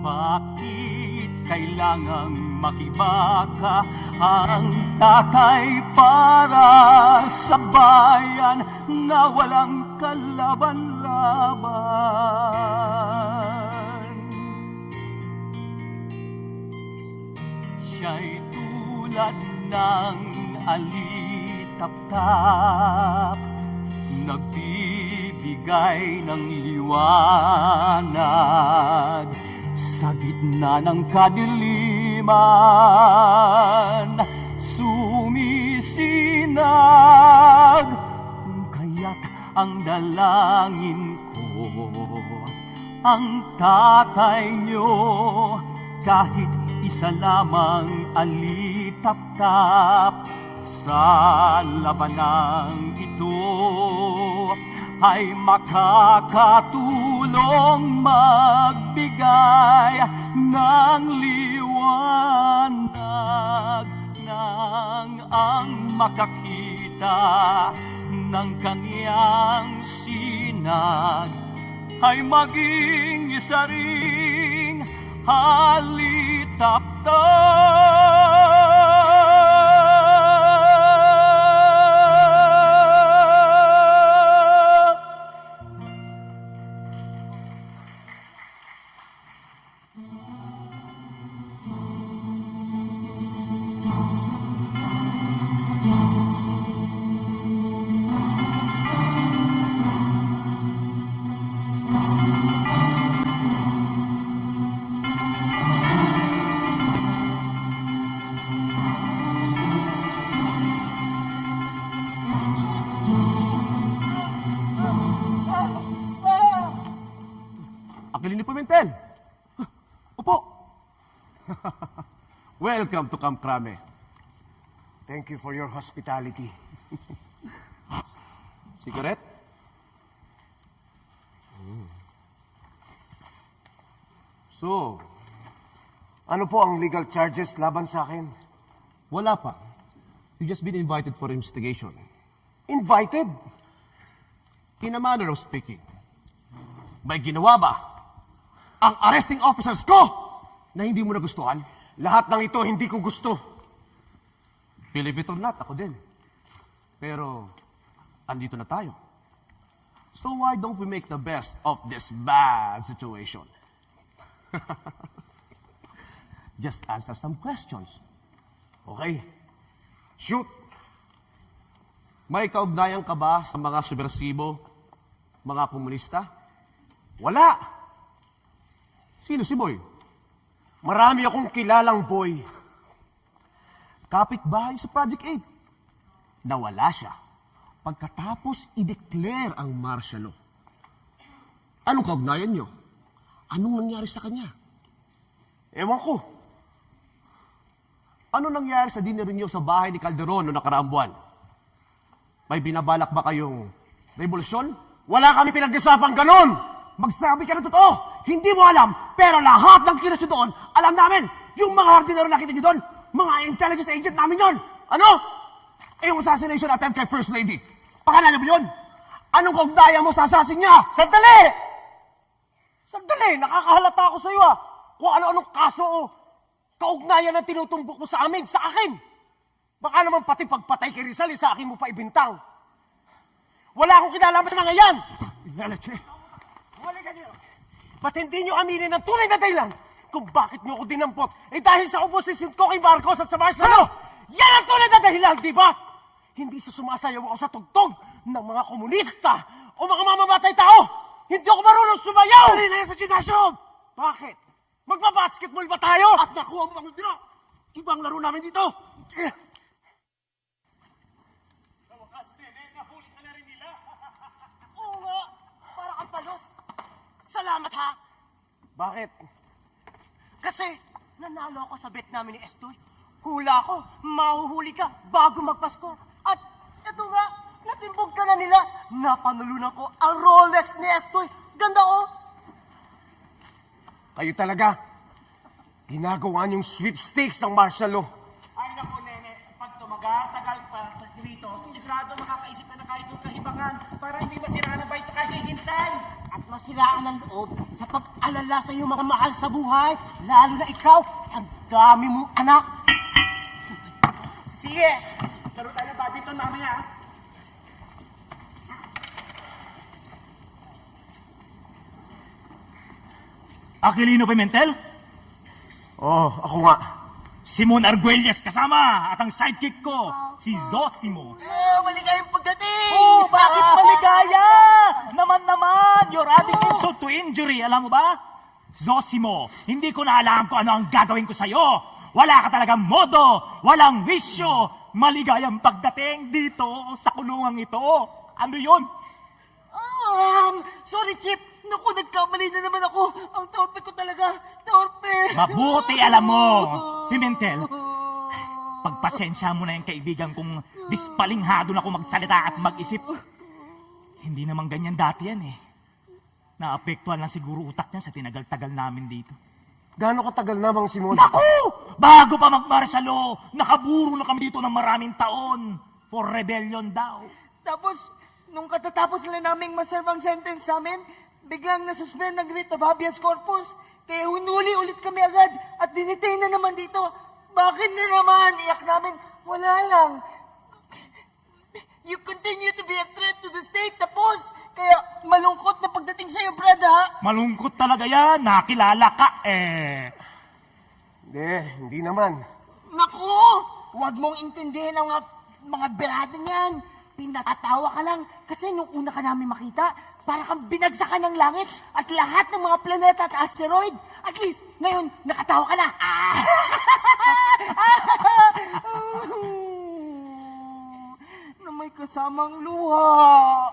bakit kailangang makibaka ang tatay para sa bayan na walang kalaban-laban? Siya'y tulad ng alitaptap, nagbibigay ng liwanag sa gitna ng kadiliman. Sumisinag, kaya't ang dalangin ko, ang tatay niyo, kahit isa lamang alitaptap sa labanang ito, ay makakatulong magbigay ng liwanag nang ang makakita ng kaniyang sinag ay maging isa ring halitaptap. Pimentel. Upo. Welcome to Camp Crame. Thank you for your hospitality. Cigarette? So, ano po ang legal charges laban sa akin? Wala pa. You just been invited for investigation. Invited? In a manner of speaking. May ginawa ba ang arresting officers ko na hindi mo nagustuhan? Lahat ng ito hindi ko gusto. Believe it or not, ako din. Pero, andito na tayo. So why don't we make the best of this bad situation? Just answer some questions. Okay. Shoot. May kaugnayan ka ba sa mga subversibo, mga komunista? Wala. Sino si Boy? Marami akong kilalang boy. Kapitbahay sa Project 8. Nawala siya pagkatapos i-declare ang martial law. Anong kaugnayan nyo? Anong nangyari sa kanya? Ewan ko. Ano nangyari sa dinner niyo sa bahay ni Calderon noong nakaraang buwan? May binabalak ba kayong revolusyon? Wala kami pinag-usapang ganon! Magsabi ka ng totoo! Hindi mo alam, pero lahat ng kinasyo doon, alam namin! Yung mga hardinero nakita niyo doon, mga intelligence agent namin yon! Ano? Eh yung assassination attempt kay First Lady. Pakalanan mo yun? Anong kaugnayan mo sa assassin niya? Sandali! Sandali! Nakakahalata ako sa iyo kung ano-anong kaso o kaugnayan na tinutumbok mo sa amin, sa akin. Baka naman pati pagpatay kay Rizal, sa akin mo pa ibintang. Wala akong kinalaman sa mga yan! Lalache. Ba't hindi nyo aminin ang tunay na dahilan kung bakit nyo ako dinampot? Eh dahil sa oposisyon ko kay Marcos at sa Marcelo! Ano? Yan ang tunay na dahilan, di ba? Hindi sa sumasayaw ako sa tugtog ng mga komunista o mga mamamatay tao! Hindi ako marunong sumayaw! Dali na yan sa gymnasium! Bakit? Magbabasketball ba tayo? At nakuha mo ang biro! Ibang laro namin dito! Oo nga, para kang palos. Salamat ha. Bakit? Kasi nanalo ako sa bet namin ni Estoy. Hula ko, mahuhuli ka bago magpasko. At ito nga, natimbog ka na nila. Napanulunan ko ang Rolex ni Estoy. Ganda oh. Kayo talaga. Ginagawa niyong sweepstakes ang martial law. Ay naku, nene, pag tumagal-tagal pa dito, sigurado makakaisip ka na kahit yung kahibangan para hindi masiraan ang bahay sa kahihintay. At masiraan ang loob sa pag-alala sa iyong mga mahal sa buhay, lalo na ikaw, ang dami mong anak. Sige, laro tayo ng badminton mamaya. Aquilino Pimentel? Oo, ako nga. Simon Arguelles kasama at ang sidekick ko, si Zosimo. Maligayang pagdating! Oh, bakit maligaya? Naman, you're adding insult to injury, alam mo ba? Zosimo, hindi ko na alam kung ano ang gagawin ko sa'yo. Wala ka talagang modo, walang wisyo. Maligayang pagdating dito sa kulungang ito. Ano yun? Sorry, Chip. Naku, nagkamali na naman ako. Ang torpe ko talaga. Torpe. Mabuti alam mo, Pimentel. Pagpasensya mo na yung kaibigan kong dispalinghado na ako magsalita at mag-isip. Hindi naman ganyan dati yan eh. Naapektuhan lang siguro utak niya sa tinagal-tagal namin dito. Gaano katagal na, Mang Simon? Naku! Bago pa mag-martial law, nakaburo na kami dito ng maraming taon. For rebellion daw. Tapos, nung katatapos nila naming maserve ang sentence sa amin, biglang nasuspend ang writ of habeas corpus. Kaya hunuli ulit kami agad at dinitain na naman dito. Bakit na naman? Iyak namin. Wala lang. You continue to be a threat to the state, tapos. Kaya malungkot na pagdating sa'yo, Brad, ha? Malungkot talaga yan. Nakilala ka eh. Hindi naman. Naku! Huwag mong intindihin ang mga berada niyan. Pinatatawa ka lang kasi nung una ka namin makita, para kang binagsakan ng langit at lahat ng mga planeta at asteroid. At least, ngayon, nakatawa ka na. Na may kasamang luha.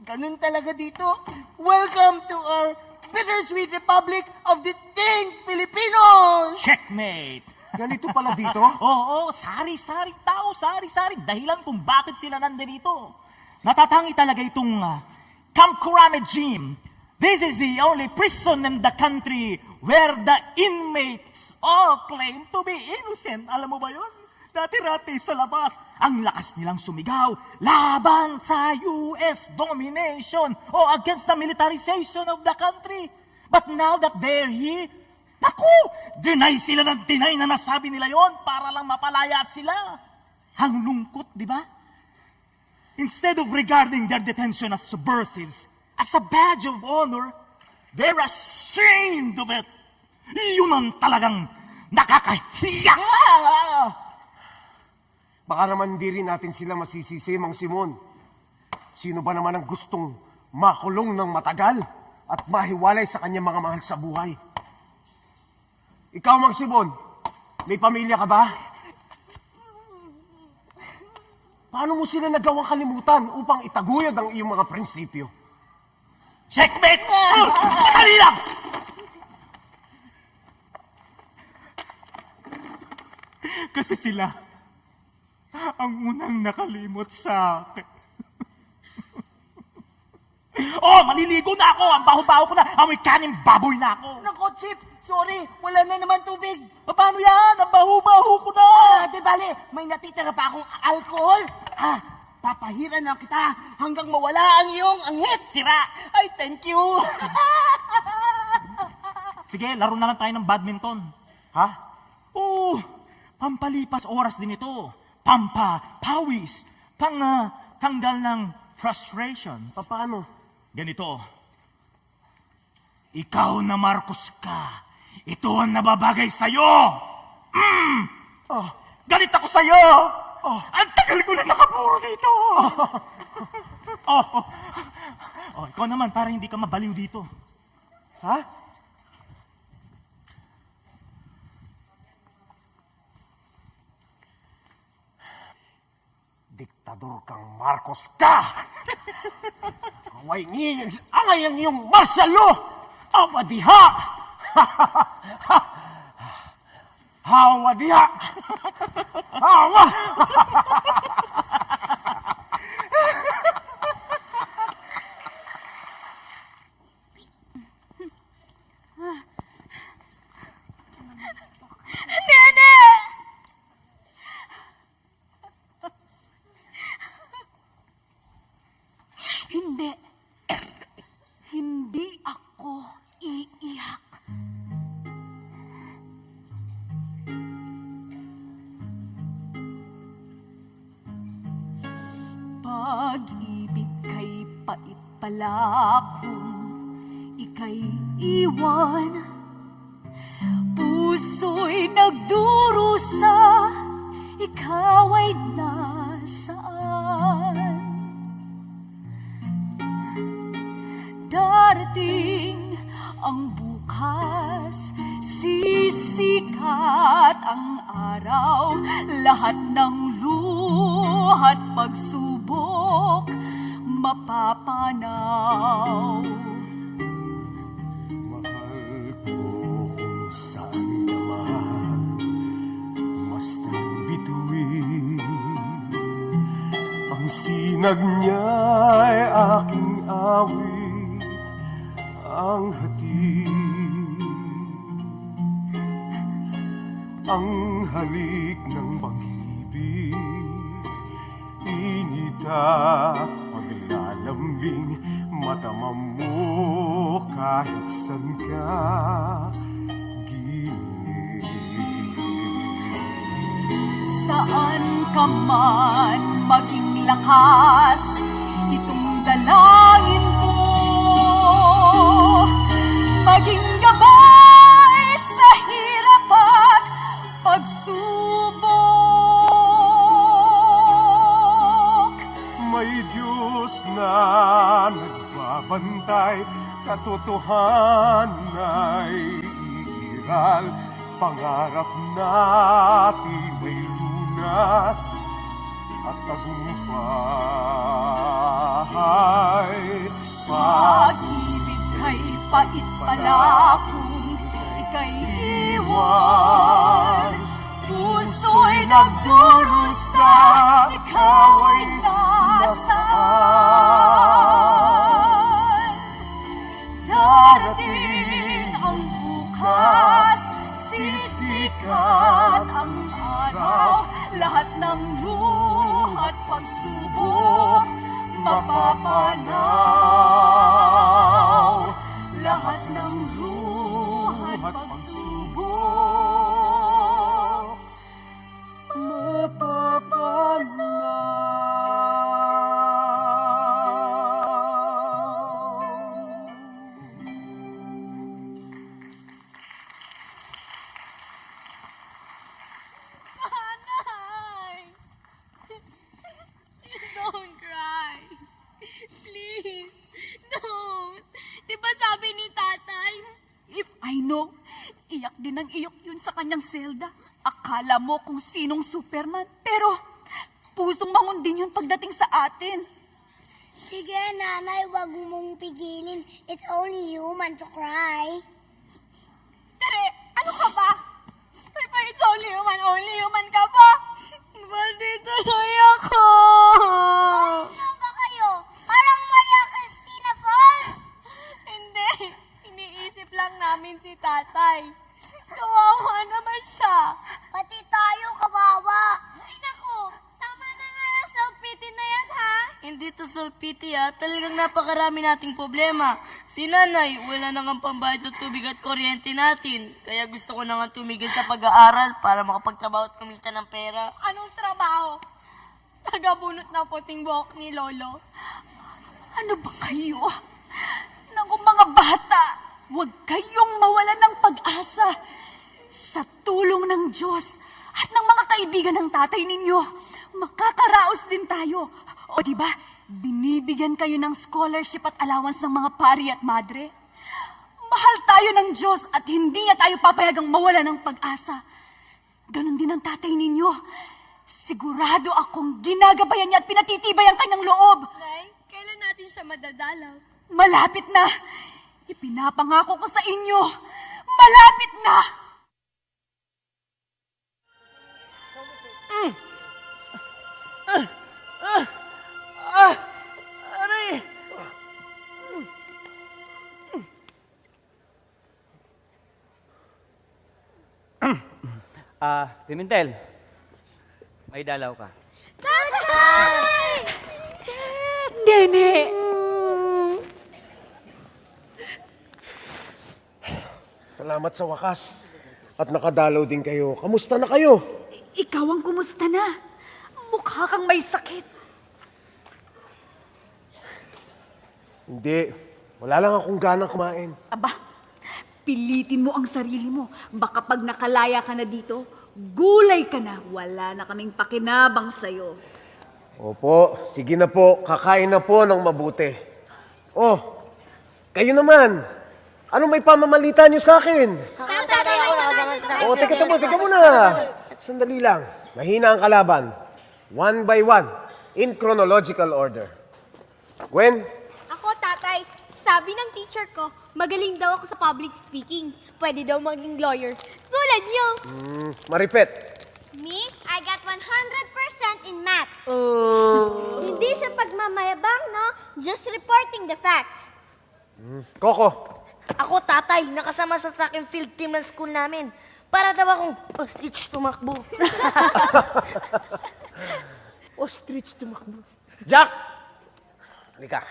Ganun talaga dito. Welcome to our bittersweet republic of the dang Filipinos! Checkmate! Ganito pala dito? Oo, sari-sari tao, sari-sari. Dahilan kung bakit sila nandito. Natatangi talaga itong Camp Kurame Gym. This is the only prison in the country where the inmates all claim to be innocent. Alam mo ba yun? Dati-rati sa labas, ang lakas nilang sumigaw laban sa US domination o against the militarization of the country. But now that they're here, naku, deny sila ng deny na nasabi nila yon para lang mapalaya sila. Ang lungkot, di ba? Instead of regarding their detention as subversives, as a badge of honor, they're ashamed of it. Yun ang talagang nakakahiya. Baka naman di rin natin sila masisisi, Mang Simon. Sino ba naman ang gustong makulong ng matagal at mahiwalay sa kanyang mga mahal sa buhay? Ikaw, Mang Simon, may pamilya ka ba? Paano mo sila nagawang kalimutan upang itaguyod ang iyong mga prinsipyo? Checkmate! Dali lang! Kasi sila ang unang nakalimot sa akin. Oh, maliligo na ako! Ang baho-baho ko na! Amoy kaning baboy na ako! Nako, Chip, sorry, wala na naman tubig. Paano yan? Ang baho-baho ko na! Di bale, may natitira pa akong alcohol. Papahiran na kita hanggang mawala ang iyong anghit. Sira! Ay, thank you. Sige, laro na lang tayo ng badminton. Ha? Oo, pampalipas oras din ito. Pawis, tanggal ng frustration. Paano? Ganito. Ikaw na Marcos ka. Ito ang nababagay sa'yo. Galit ako sa'yo. Ang tagal ko na nakapuro dito. Ikaw naman, para hindi ka mabaliw dito. Ha? Diktador kang Marcos ka! Angay ang iyong martial law! Awadiha! Awadiha! Awa! Nene! Hindi. Hindi ako iiyak. Pag-ibig kay pait pala kung ika'y iwan. Puso'y nagdurusa, ikaw ay nasaan? Darating ang bukas, sisikat ang araw, lahat ng luhat pagsubok mapapanaw. Mahal ko kung saan ka man, basta'y bituin. Ang sinag niya'y aking awit, ang hatid. Ang halik ng pag-ibig, inita paglalambing, matamam mo kahit saan ka ginig. Saan ka man maging lakas, itong dalangin ko, maging gabay sa hirap at pagsubok. May Diyos na nagbabantay, katotohanan ay iiral. Pangarap natin may lunas at tagumpay. Pag-ibig kay Pait pala kung ika'y iwan. Puso'y nagdurusa, ikaw ay nasaan? Darating ang bukas, sisikat ang araw, lahat ng luha't pagsubok mapapanaw. Lahat ng luha't pagsubok Nanay! Don't cry. Please, don't. Di ba sabi ni tatay? If I know, iyak din ang iyak yun sa kanyang selda. Akala mo kung sinong Superman, pero pusong mangon din yun pagdating sa atin. Sige, nanay, wag mong pigilin. It's only human to cry. Tere, ano ka ba? It's only human ka ba? Maldito na ako! Ano ba kayo? Parang Maria Cristina Falls. Hindi, iniisip lang namin si tatay. Kawawa naman siya. Pati tayo, kawawa. Ay, naku. Tama na nga yung self-pity na yan, ha? Hindi to self-pity talagang napakarami nating problema. Si nanay, wala na nga pambayad sa tubig at kuryente natin. Kaya gusto ko na nga tumigil sa pag-aaral para makapagtrabaho at kumita ng pera. Anong trabaho? Tagabunot ng puting buhok ni Lolo. Ano ba kayo? Naku mga bata, huwag kayong mawala ng pag-asa. Sa tulong ng Diyos at ng mga kaibigan ng tatay ninyo, makakaraos din tayo. O diba, binibigyan kayo ng scholarship at allowance ng mga pari at madre. Mahal tayo ng Diyos at hindi niya tayo papayagang mawala ng pag-asa. Ganon din ang tatay ninyo. Sigurado akong ginagabayan niya at pinatitibay ang kanyang loob. Nay, kailan natin siya madadalaw? Malapit na. Ipinapangako ko sa inyo. Malapit na. Aray! Pimentel. May dalaw ka. Nene! Salamat sa wakas. At nakadalaw din kayo. Kamusta na kayo? Ikaw ang kumusta na? Mukha kang may sakit. Hindi. Wala lang akong ganang kumain. Aba, pilitin mo ang sarili mo. Baka pag nakalaya ka na dito, gulay ka na. Wala na kaming pakinabang sa'yo. Opo, sige na po. Kakain na po ng mabuti. Oh, kayo naman. Ano may pamamalita niyo sa akin? Oh, teka muna. Sandali lang. Mahina ang kalaban. One by one. In chronological order. Gwen? Ako, tatay, sabi ng teacher ko, magaling daw ako sa public speaking. Pwede daw maging lawyer. Tulad niyo. Maripet? Me, I got 100% in math. Hindi sa pagmamayabang, no? Just reporting the facts. Coco? Ako, tatay, nakasama sa track and field team ng school namin. Para daw akong ostrich tumakbo. Ostrich tumakbo. Jack! Halika.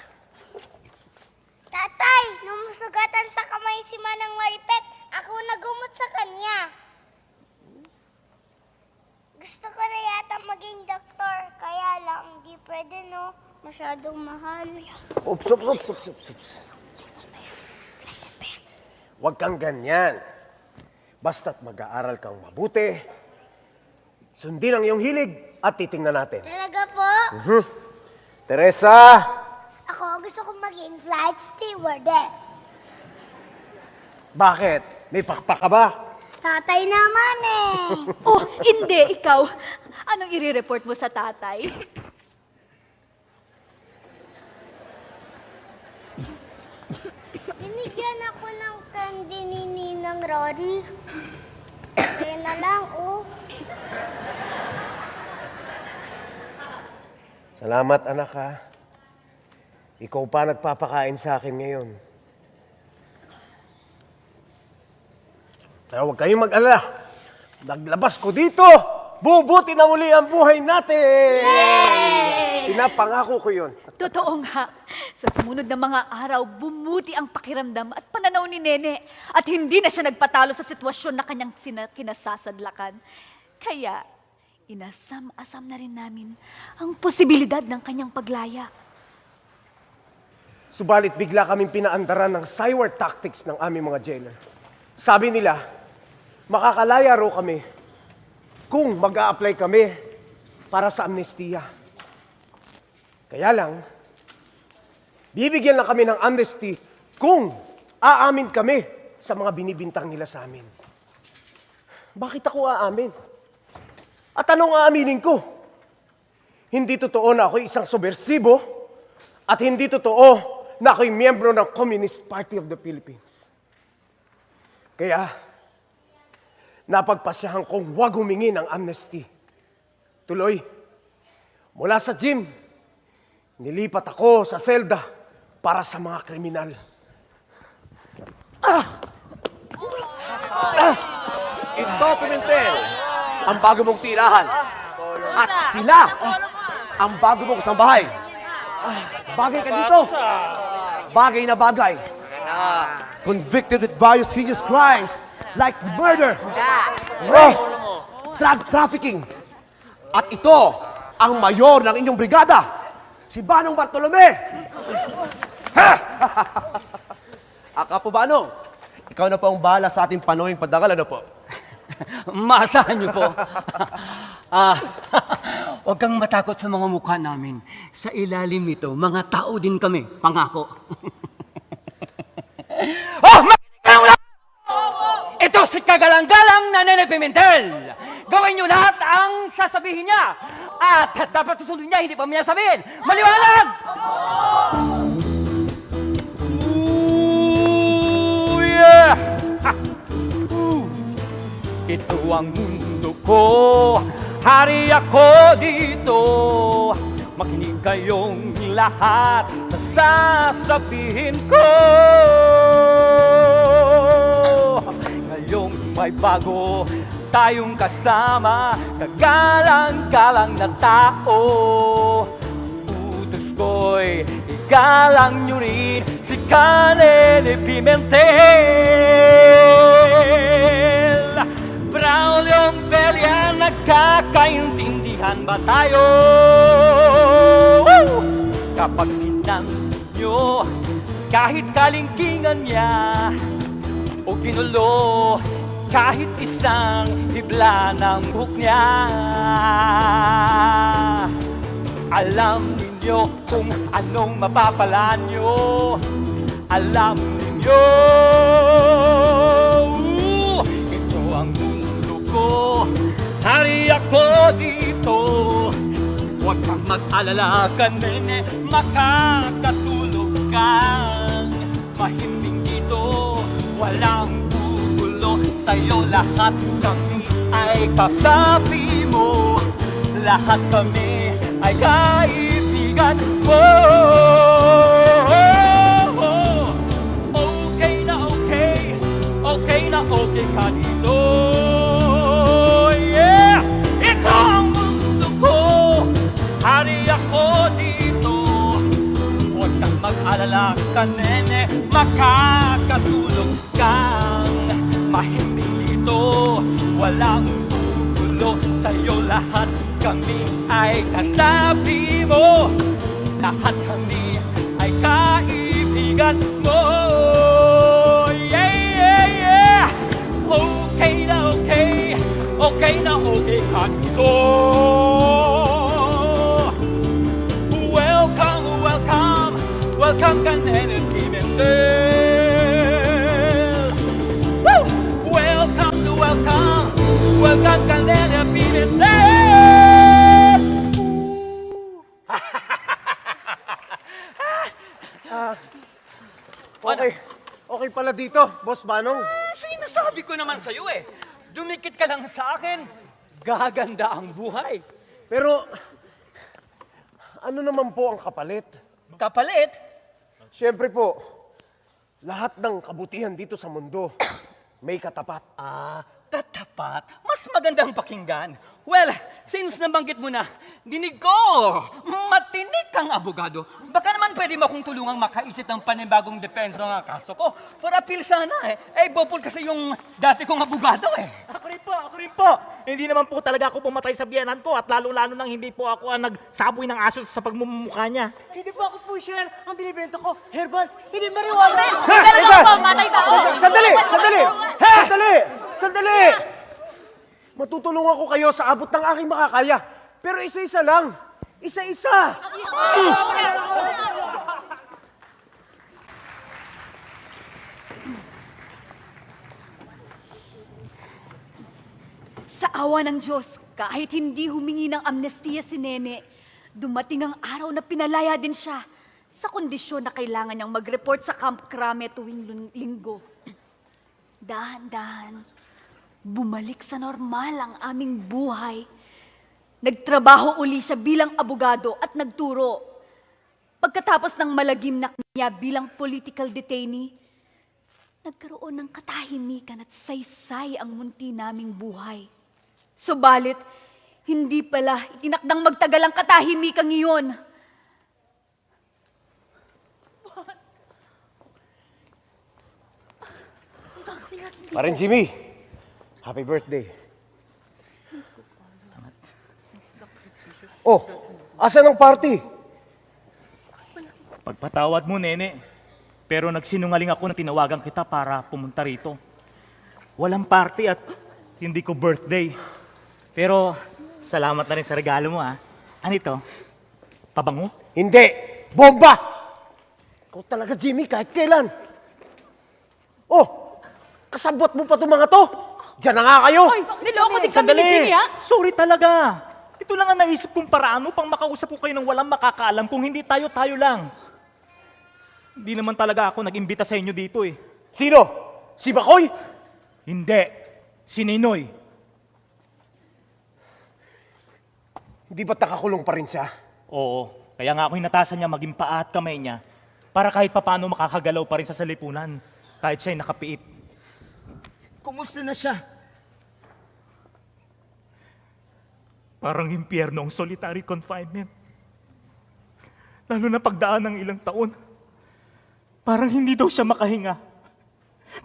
Tatay, nung masugatan sa kamay si Manang Maripet, ako nagumot sa kanya. Gusto ko na yata maging doktor, kaya lang di pwede, no? Masyadong mahal. Ups. Huwag kang ganyan. Basta't mag-aaral kang mabuti, sundin ang iyong hilig at titingnan natin. Talaga po? Teresa! Ako gusto kong maging flight stewardess. Bakit? May pakpak ka ba? Tatay naman eh. Oh, hindi, ikaw. Anong i-report mo sa tatay? Binigyan ako yan din ni Ninang Rory. Sa'yo na lang, oh. Salamat, anak, ha. Ikaw pa nagpapakain sa akin ngayon. Pero huwag kayong mag-alala. Naglabas ko dito, bubuti na muli ang buhay natin! Pinapangako ko yun. Totoo nga. Sa sumunod na mga araw, bumuti ang pakiramdam at pananaw ni Nene. At hindi na siya nagpatalo sa sitwasyon na kanyang kinasasadlakan. Kaya, inasam-asam na rin namin ang posibilidad ng kanyang paglaya. Subalit bigla kaming pinaandaran ng cywar tactics ng aming mga jailer. Sabi nila, makakalaya raw kami kung mag-a-apply kami para sa amnestiya. Kaya lang, bibigyan lang kami ng amnesty kung aamin kami sa mga binibintang nila sa amin. Bakit ako aamin? At anong aaminin ko? Hindi totoo na ako'y isang subversibo at hindi totoo na ako'y miyembro ng Communist Party of the Philippines. Kaya, napagpasyahan kong huwag humingi ng amnesty. Tuloy, mula sa gym, nilipat ako sa selda para sa mga kriminal. Ito, Pimentel, ang bago mong tirahan. At sila, ang bago mong kasambahay. Bagay ka dito. Bagay na bagay. Convicted with various serious crimes like murder, rape, drug trafficking. At ito, ang mayor ng inyong brigada, si Banong Bartolome. Aka po, Banong, ikaw na po ang bahala sa ating panoying padagal, ano po? Maasahan niyo po. Huwag kang matakot sa mga mukha namin. Sa ilalim nito, mga tao din kami. Pangako. Ito si kagalang-galang na Nene Pimentel. Gawin niyo lahat ang sasabihin niya. At dapat susunod niya, hindi pa niya sabihin. Maliwanag! Ooh, yeah! Ha! Ito ang mundo ko, hari ako dito. Makinig kayong lahat sa sasabihin ko. Ngayong may bago tayong kasama, kagalang-galang na tao. Utos ko'y igalang nyo rin si Nene Pimentel. Braulio Belia, nagkakaintindihan ba tayo? Kapag tinan nyo, kahit kalingkingan niya o ginulo, kahit isang hibla ng buhok niya, alam ninyo kung anong mapapala nyo. Alam ninyo, ito ang mundo ko, hari ako dito. Huwag kang mag-alala ka, Nene, makakatulog kang mahimbing dito. Walang gugulo sa'yo, lahat kami ay kasabi mo. Lahat kami ay kaibigan mo. Okay na okay ka dito. Yeah! Ito ang mundo ko, hari ako dito. Huwag kang mag-alala ka, Nene, makakatulog kang mahimbing dito. Walang gugulo sa'yo, lahat kami ay kasabi mo. Lahat kami ay kaibigan mo. Okay na okay ka dito. Welcome, welcome, welcome ka, Nene Pimentel. Woo! Welcome, welcome, welcome ka, Nene Pimentel. Okay. Okay pala dito, Boss Manong. Sinasabi ko naman sa'yo eh. Dumikit ka lang sa akin. Gaganda ang buhay. Pero, ano naman po ang kapalit? Kapalit? Siyempre po, lahat ng kabutihan dito sa mundo may katapat. Katapat. Mas magandang pakinggan. Well, since nabanggit mo na, dinig ko, matinik kang abogado. Baka naman pwede mo akong tulungang makaisip ng panibagong depensa ng kaso ko. For appeal sana eh. Bopol kasi yung dati kong abogado eh. Ako rin po. Hindi naman po talaga ako pumatay sa biyanan ko at lalo-lalo nang hindi po ako ang nagsaboy ng aso sa pagmumukha niya. Hindi po ako po, sir. Ang binibenta ko, herbal, hindi marijuana. Sandali! Matutulungan ko kayo sa abot ng aking makakaya. Pero isa-isa lang. Isa-isa. Sa awa ng Diyos, kahit hindi humingi ng amnestiya si Nene, dumating ang araw na pinalaya din siya sa kondisyon na kailangan niyang mag-report sa Camp Crame tuwing linggo. Dahan-dahan, bumalik sa normal ang aming buhay. Nagtrabaho uli siya bilang abogado at nagturo. Pagkatapos ng malagim na niya bilang political detainee, nagkaroon ng katahimikan at saysay ang munti naming buhay. Subalit, hindi pala itinakdang magtagal ang katahimikan iyon. Parin Jimmy, happy birthday. Oh, asan ang party? Pagpatawad mo, Nene. Pero nagsinungaling ako na tinawagan kita para pumunta rito. Walang party at hindi ko birthday. Pero salamat na rin sa regalo mo, ha. Ano ito? Pabango? Hindi! Bomba! Ikaw talaga, Jimmy, kahit kailan. Oh, kasabot mo pa itong mga to. Diyan na nga kayo. Ay, niloko din kami ni Jimmy, ha? Sorry talaga. Ito lang ang naisip kong paraan upang makausap ko kayo ng walang makakaalam kung hindi tayo lang. Hindi naman talaga ako nag-imbita sa inyo dito eh. Sino? Si Makoy? Hindi. Si Ninoy. Hindi ba't nakakulong pa rin siya? Oo. Kaya nga ako hinatasan niya maging paa at kamay niya para kahit papano makakagalaw pa rin sa salipunan kahit siya'y nakapiit. Kumusta na siya? Parang impyerno ang solitary confinement. Lalo na pagdaan ng ilang taon. Parang hindi daw siya makahinga.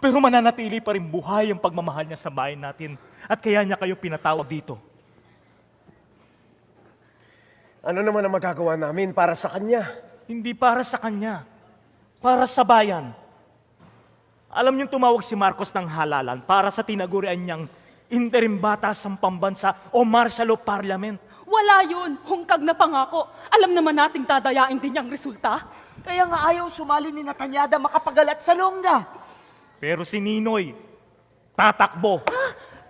Pero mananatili pa rin buhay ang pagmamahal niya sa bayan natin at kaya niya kayo pinatawag dito. Ano naman ang magagawa namin para sa kanya? Hindi para sa kanya. Para sa bayan. Alam niyong tumawag si Marcos ng halalan para sa tinagurian niyang interim batas ng pambansa o martial law parliament. Wala yun. Hungkag na pangako. Alam naman nating dadayain din niyang resulta. Kaya nga ayaw sumali ni Natanyada makapagalat sa longga. Pero si Ninoy, tatakbo.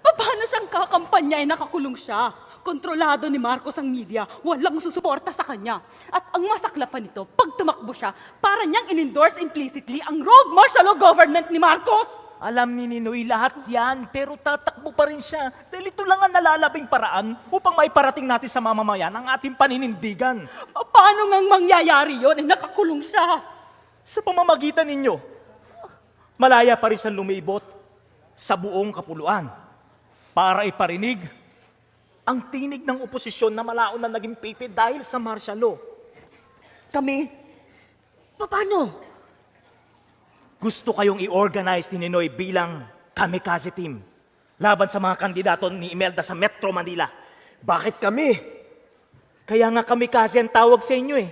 Paano siyang kakampanya ay nakakulong siya? Kontrolado ni Marcos ang media, walang susuporta sa kanya. At ang masakla pa nito, pag tumakbo siya, para niyang in-endorse implicitly ang rogue martial law government ni Marcos. Alam ni Ninoy lahat yan, pero tatakbo pa rin siya. Dahil ito lang ang nalalabing paraan upang maiparating natin sa mamamayan ang ating paninindigan. Paano ngang mangyayari yun? Nakakulong siya. Sa pamamagitan ninyo, malaya pa rin siyang lumibot sa buong kapuluan para iparinig ang tinig ng oposisyon na malaon na naging pipi dahil sa martial law. Kami? Paano? Gusto kayong i-organize ni Ninoy bilang kamikaze team laban sa mga kandidato ni Imelda sa Metro Manila. Bakit kami? Kaya nga kamikaze ang tawag sa inyo eh.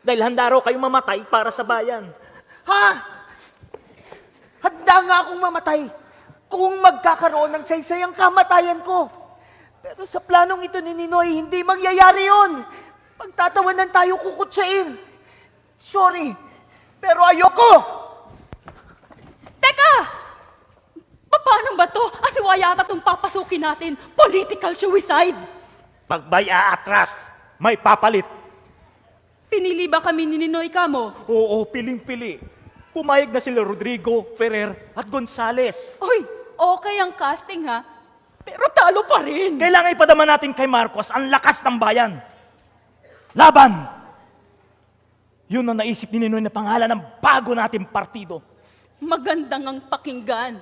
Dahil handa raw kayong mamatay para sa bayan. Ha? Handa nga akong mamatay kung magkakaroon ng saysayang kamatayan ko. Pero sa planong ito ni Ninoy, hindi mangyayari yun. Pagtatawanan tayo kukutsain. Sorry, pero ayoko! Teka! Paano ba to? Asiwa yata itong papasukin natin. Political suicide. Pag may aatras, may papalit. Pinili ba kami ni Ninoy Kamo? Oo, piling-pili. Pumayag na sila Rodrigo, Ferrer at Gonzales. Uy, okay ang casting ha. Pero talo pa rin. Kailangan ipadama natin kay Marcos ang lakas ng bayan. Laban! Yun ang naisip ni Ninoy na pangalan ng bago nating partido. Magandang ang pakinggan.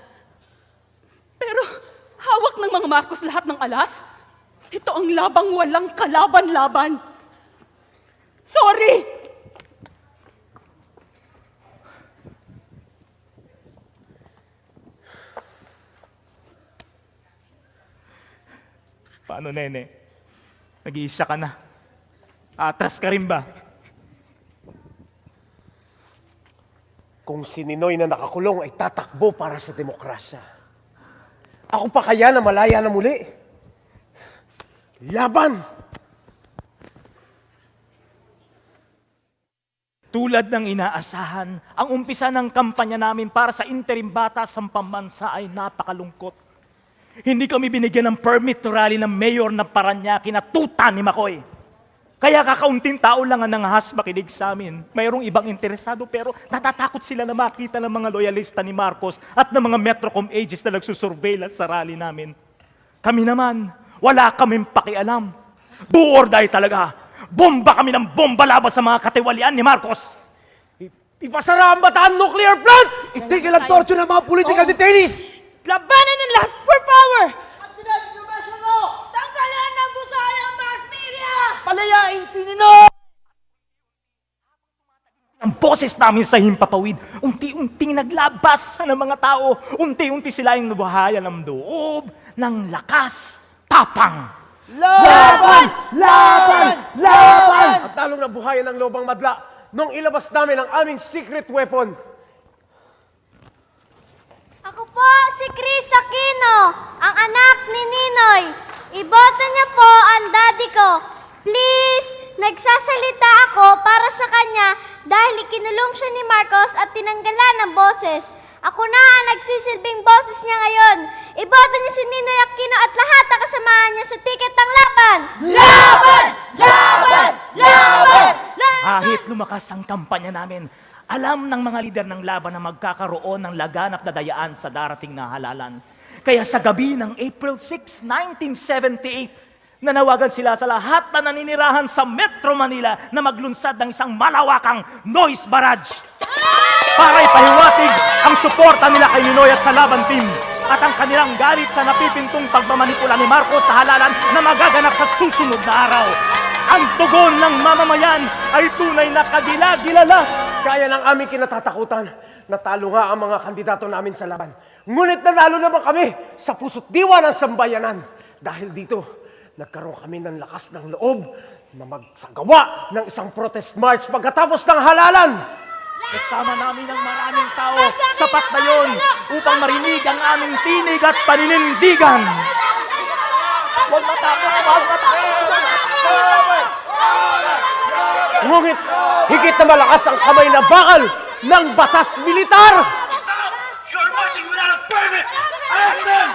Pero hawak ng mga Marcos lahat ng alas. Ito ang labang walang kalaban-laban. Sorry! Paano, Nene? Nag-iisa ka na. Atras ka rin ba? Kung si Ninoy na nakakulong ay tatakbo para sa demokrasya, ako pa kaya na malaya na muli? Laban! Tulad ng inaasahan, ang umpisa ng kampanya namin para sa interim batas sa pambansa ay napakalungkot. Hindi kami binigyan ng permit to rally ng mayor ng Parañaque na tuta ni Macoy. Kaya kakaunting tao lang ang nanghas makinig sa amin. Mayroong ibang interesado pero natatakot sila na makita ng mga loyalista ni Marcos at ng mga Metrocom agents na nagsusurveillance sa rally namin. Kami naman, wala kaming pakialam. Do or die talaga. Bomba kami ng bomba laban sa mga katiwalian ni Marcos. Ipasara ang Bataan Nuclear Plant! Itigil ang torture ng mga political detainees! Labanan ng last for power! Tanggalan ng busayang mass media! Palayain si Ninoy! Ang boses namin sa himpapawid, unti-unting naglabas ng mga tao, unti-unti sila yung nabuhayan ng loob, ng lakas, tapang. Laban! Laban! Laban! At lalong nabuhayan ng lobang madla nung ilabas namin ang aming secret weapon. Ako po si Chris Aquino, ang anak ni Ninoy. Iboto niyo po ang daddy ko. Please, nagsasalita ako para sa kanya dahil ikinulong siya ni Marcos at tinanggalan ng boses. Ako na ang nagsisilbing boses niya ngayon. Iboto niyo si Ninoy Aquino at lahat ang kasamahan niya sa tiket ng laban. Laban! Laban! Laban! Kahit lumakas ang kampanya namin, alam ng mga lider ng laban na magkakaroon ng laganap na dayaan sa darating na halalan. Kaya sa gabi ng April 6, 1978, nanawagan sila sa lahat na naninirahan sa Metro Manila na maglunsad ng isang malawakang noise barrage para ipahiwatig ang suporta nila kay Ninoy at sa laban team at ang kanilang galit sa napipintong pagmamanipula ni Marcos sa halalan na magaganap sa susunod na araw. Ang tugon ng mamamayan ay tunay na kagila-gilala. Kaya ng aming kinatatakutan, natalo nga ang mga kandidato namin sa laban. Ngunit nanalo naman kami sa puso't diwa ng sambayanan. Dahil dito, nagkaroon kami ng lakas ng loob na magsagawa ng isang protest march pagkatapos ng halalan. Kasama namin ang maraming tao, sapat na yun upang marinig ang aming tinig at paninindigan. Huwag matakot, huwag matakot! Ngunit, higit na malakas ang kamay na bakal ng batas militar! You're marching without a permit! Arrest them!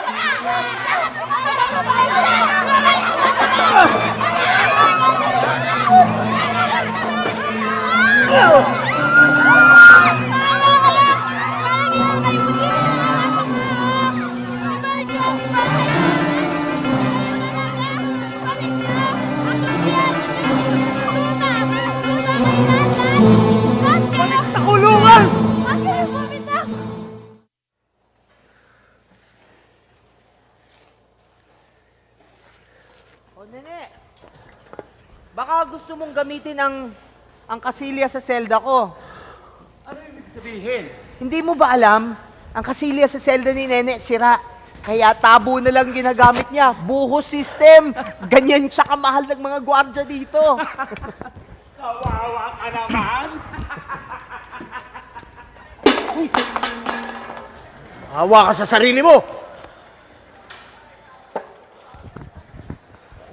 Balik sa kulungan! O nene, baka gusto mong gamitin ang kasilya sa selda ko. Ano ibig sabihin? Hindi mo ba alam, ang kasilya sa selda ni Nene sira. Kaya tabo na lang ginagamit niya. Buhos system. Ganyan siya kamahal ng mga gwardya dito. Kawawa ka naman! Hawa ka sa sarili mo!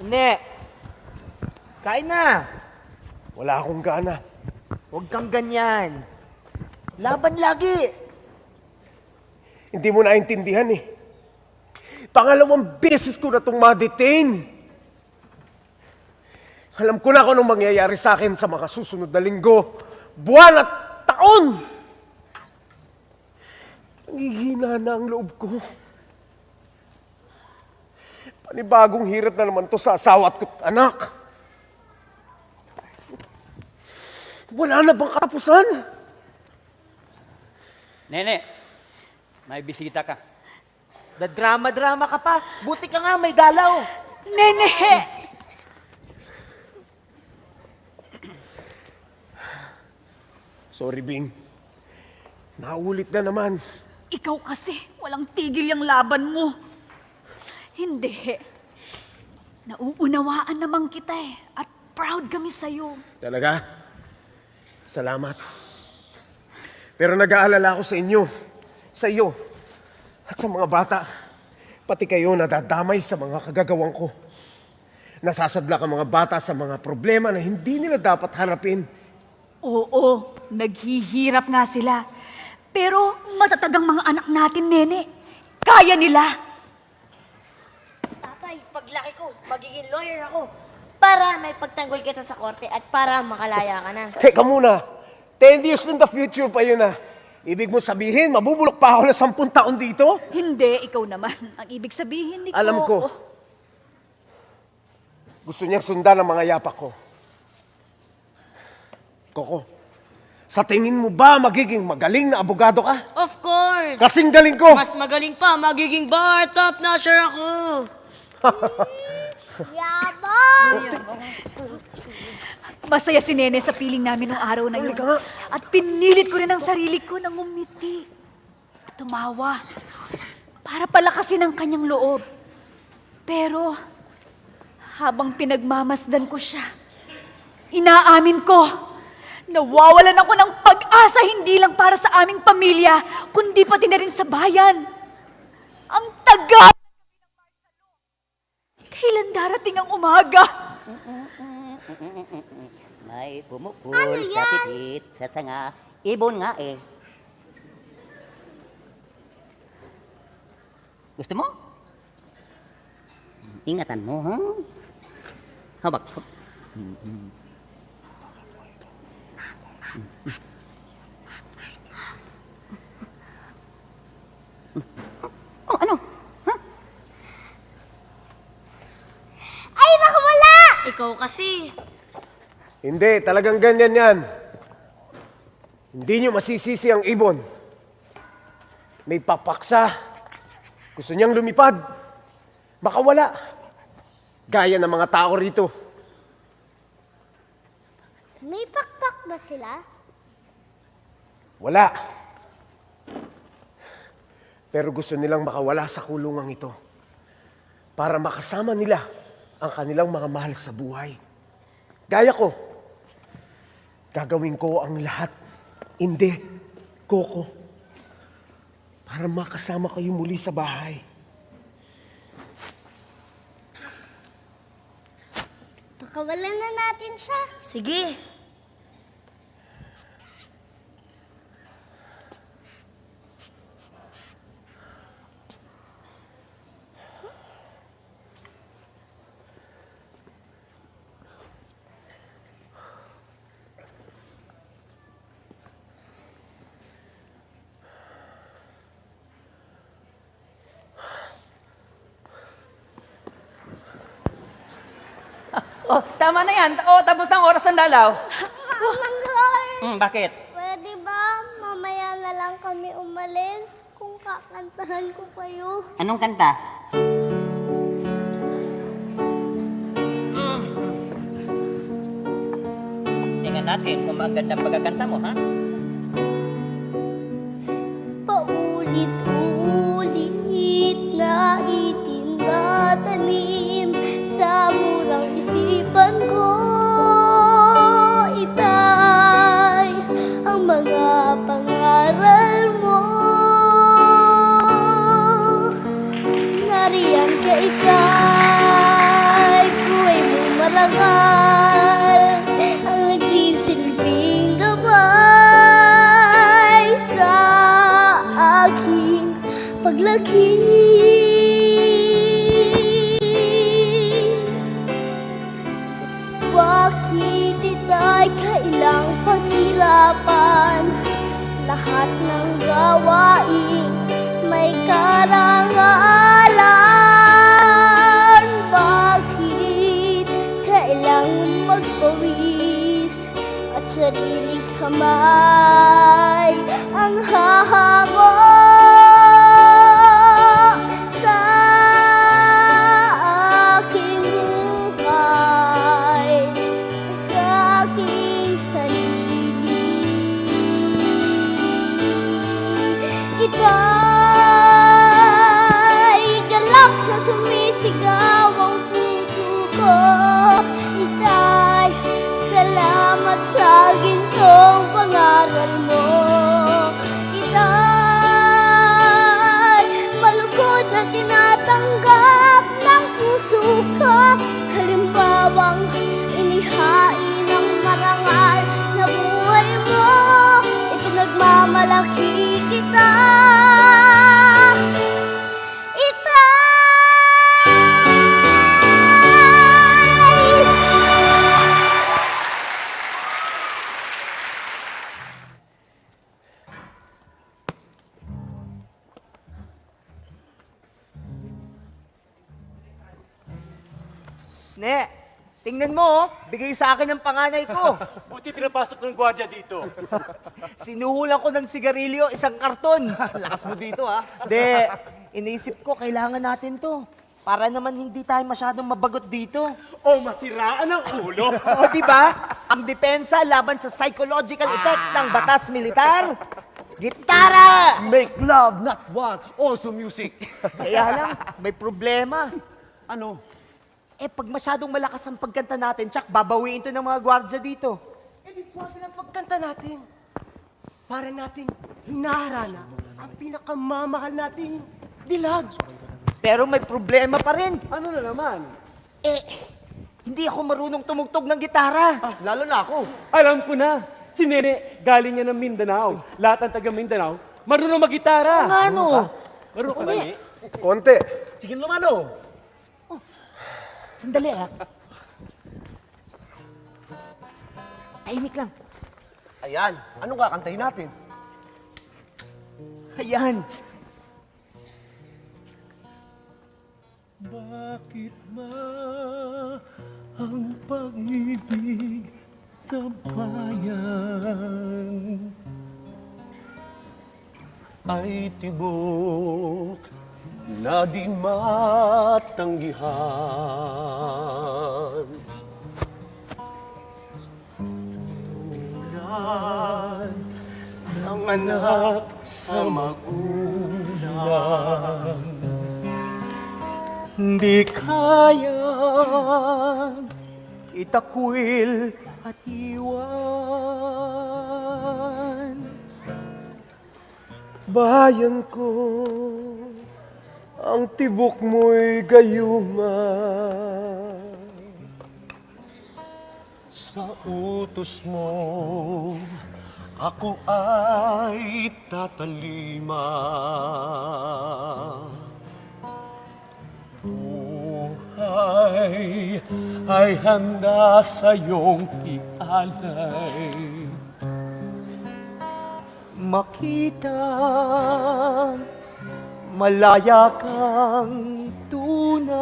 Ne, kain na. Wala akong gana. Huwag kang ganyan. Laban lagi. Hindi mo naintindihan eh. Pangalawang beses ko na itong ma-detain. Alam ko na kung anong mangyayari sa akin sa mga susunod na linggo, buwan at taon. Nanghihina na ang loob ko. Panibagong hirap na naman to sa asawa at anak. Wala na bang katapusan? Nene, may bisita ka. Drama-drama ka pa. Buti ka nga may dalaw. Nene! Sorry, Bing. Naulit na naman. Ikaw kasi, walang tigil yung laban mo. Hindi. Nauunawaan naman kita eh. At proud kami sa'yo. Talaga? Salamat. Pero nag-aalala ako sa inyo. Sa iyo. At sa mga bata. Pati kayo nadadamay sa mga kagagawang ko. Nasasadlak ang mga bata sa mga problema na hindi nila dapat harapin. Oo, naghihirap nga sila. Pero matatag ang mga anak natin, Nene. Kaya nila. Tatay, paglaki ko, magiging lawyer ako. Para may pagtanggol kita sa korte at para makalaya ka na. Teka muna. 10 years in the future pa yun ah. Ibig mo sabihin, mabubulok pa ako na 10 taon dito? Hindi, ikaw naman. Ang ibig sabihin ni Alam ko. Gusto niyang sundan ang mga yapak ko. Koko, sa tingin mo ba magiging magaling na abogado ka? Of course! Kasing galing ko! Mas magaling pa, magiging bar top notcher ako! Yabang! Masaya si Nene sa piling namin nung araw na yun. At pinilit ko rin ang sarili ko na ngumiti. Tumawa. Para palakasin ang kanyang loob. Pero, habang pinagmamasdan ko siya, inaamin ko, nawawalan ako ng pag-asa hindi lang para sa aming pamilya, kundi pati na rin sa bayan. Ang tagal! Kailan darating ang umaga? May pumukul Ano sa yan? pitit, sa sanga. Ibon nga eh. Gusto mo? Ingatan mo, ha? Hawak. Oh, ano? Ay, naku, wala! Ikaw kasi. Hindi, talagang ganyan yan. Hindi niyo masisisi ang ibon. May papaksa. Gusto niyang lumipad. Baka wala. Gaya ng mga tao rito. May pakpak ba sila? Wala. Pero gusto nilang makawala sa kulungang ito para makasama nila ang kanilang mga mahal sa buhay. Gaya ko, gagawin ko ang lahat. Hindi, Koko. Para makasama kayo muli sa bahay. Pakawalan na natin siya. Sige. Oh, tama na yan. Oh, tapos ng oras ng dalaw. Manggoy! Bakit? Pwede ba mamaya na lang kami umalis kung kakantahan ko kayo? Anong kanta? Tingnan natin kung magandang pagkakanta mo, ha? Paulit-ulit na itinatanim sa murang isipan ko. Itay ang mga pangaral mo. Nariyan ka ikay, buhay mo marangal, ang nagsisilbing gabay sa aking paglaki. Bakit ita'y kailang paghirapan? Lahat ng gawain may karangalan. Bakit kailangan magpawis at sariling kamay ang hahango sa aking buhay, sa aking sarili? Ika'y galak na sumisigaw ang puso ko. Ika'y salamat sa gintong pangaral mo. Ika'y malugod na tinatanggap ng puso ko. Halimbawang inihain ng marangal na buhay mo. Ipinagmamalaki kita. Ne, tingnan mo, bigay sa akin ng panganay ko. Buti pinapasok ng gwardiya dito. Sinuhulan ko ng sigarilyo, isang karton. Lakas mo dito, ha? De, iniisip ko, kailangan natin to. Para naman hindi tayo masyadong mabagot dito. O masiraan ang ulo. O, di ba? Ang depensa laban sa psychological effects ng batas militar. Gitara! Make love, not war. Also music. Kaya lang, may problema. Ano? Eh, pag masyadong malakas ang pagkanta natin, tsak, babawiin to ng mga gwardya dito. Eh, di swabe lang pagkanta natin. Para natin hinaharana ang pinakamamahal nating dilag. Pero may problema pa rin. Ano na naman? Eh, hindi ako marunong tumugtog ng gitara. Lalo na ako. Alam ko na. Si Nene, galing niya ng Mindanao. Lahat ng taga Mindanao, marunong mag-gitara. Ano? Marunong ka ba, Nene? Konti. Sige naman, oh. Sandali, ha? Tahimik lang. Ayan, anong kakantahin natin? Ayan. Bakit ba ang pag-ibig sa bayan ay tibok na di matanggihan? Tulad ng anak sa magulang, di kayang itakwil at iwan. Bayan ko, ang tibok mo'y gayuma. Sa utos mo, ako ay tatalima. Buhay ay handa sa iyong ialay. Makita, malaya kang tunay.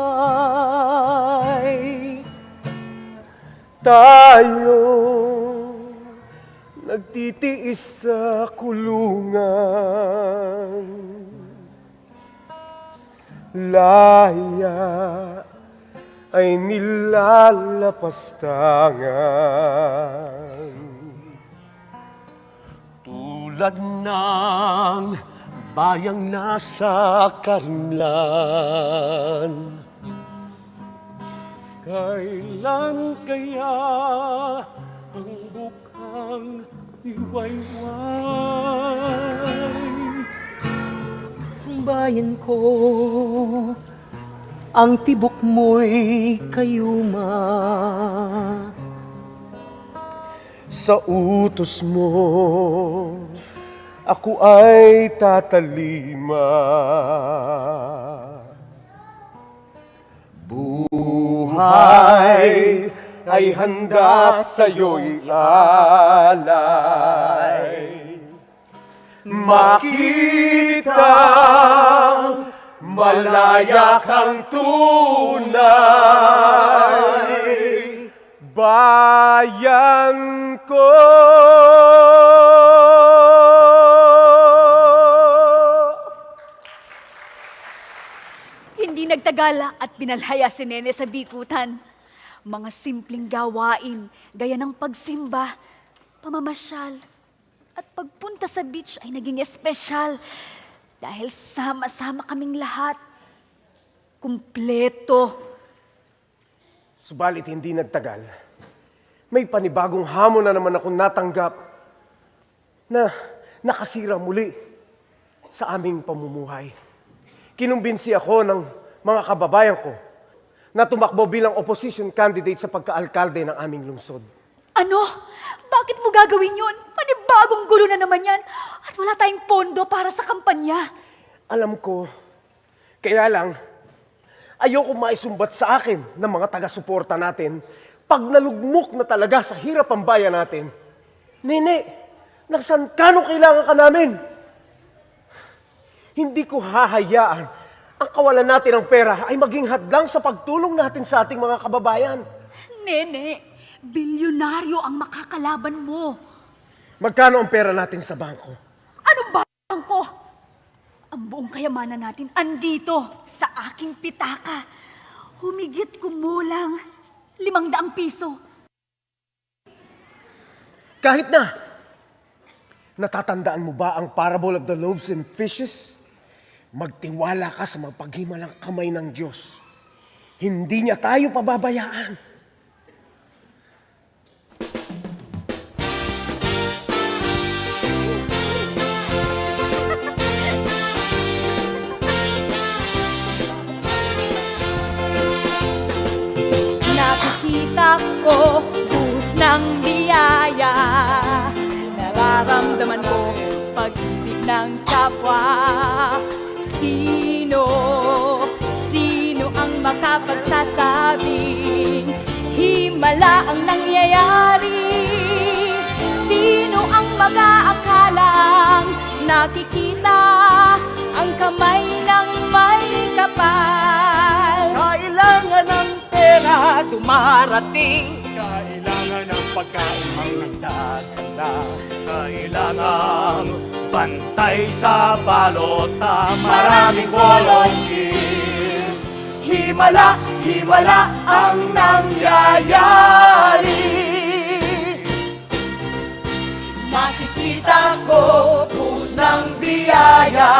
Tayo nagtitiis sa kulungan. Laya ay nilalapastangan. Tulad ng bayang nasa karimlan, kailan kaya ang bukang iwayway? Bayan ko, ang tibok mo'y kayuma. Sa utos mo, ako ay tatalima. Buhay ay handa sa'yo'y alay. Makita malaya kang tunay, bayan ko. Hindi nagtagal at binalhaya si Nene sa bikutan. Mga simpleng gawain, gaya ng pagsimba, pamamasyal, at pagpunta sa beach ay naging espesyal dahil sama-sama kaming lahat. Kumpleto. Subalit hindi nagtagal, may panibagong hamon na naman akong natanggap na nakasira muli sa aming pamumuhay. Kinumbinsi ako ng mga kababayan ko na tumakbo bilang opposition candidate sa pagkaalkalde ng aming lungsod. Ano? Bakit mo gagawin yun? Panibagong gulo na naman yan. At wala tayong pondo para sa kampanya. Alam ko, kaya lang, ayoko maisumbat sa akin ng mga taga-suporta natin pag nalugmok na talaga sa hirap ang bayan natin. Nene, nasaan ka nung kailangan ka namin? Hindi ko hahayaan ang kawalan natin ng pera ay maging hadlang sa pagtulong natin sa ating mga kababayan. Nene, bilyonaryo ang makakalaban mo. Magkano ang pera natin sa bangko? Anong bangko? Ang buong kayamanan natin andito sa aking pitaka. Humigit kumulang 500 piso. Kahit na, natatandaan mo ba ang parable of the loaves and fishes? Magtiwala ka sa mapaghimalang kamay ng Diyos. Hindi niya tayo pababayaan. Nakikita ko buhos ng biyaya. Nararamdaman ko pag-ibig ng kapwa. Sino ang makapagsasabing himala ang nangyayari? Sino ang mag-aakalang nakikita ang kamay ng may kapal? Kailangan ng pera dumarating. Kailangan ng pagkain ang nagdadala. Kailangan bantay sa balota. Maraming volunteers. Himala ang nangyayari. Nakikita ko puso ng biyaya.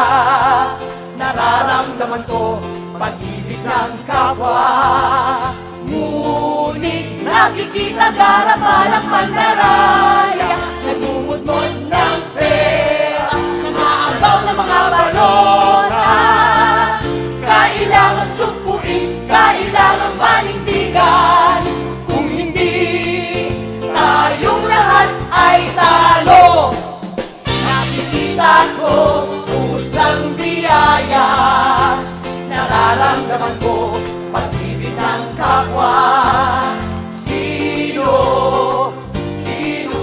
Nararamdaman ko pag-ibig ng kapwa. Ngunit nakikita garapalang pandaraya. Nagmumudmod ng pera, nangaagaw ng mga balota. Kailangan supuin, kailangan manindigan. Kung hindi, tayong lahat ay talo. Nakikita ko puhos ng biyaya. Nararamdaman ko pag-ibig ng kapwa. Sino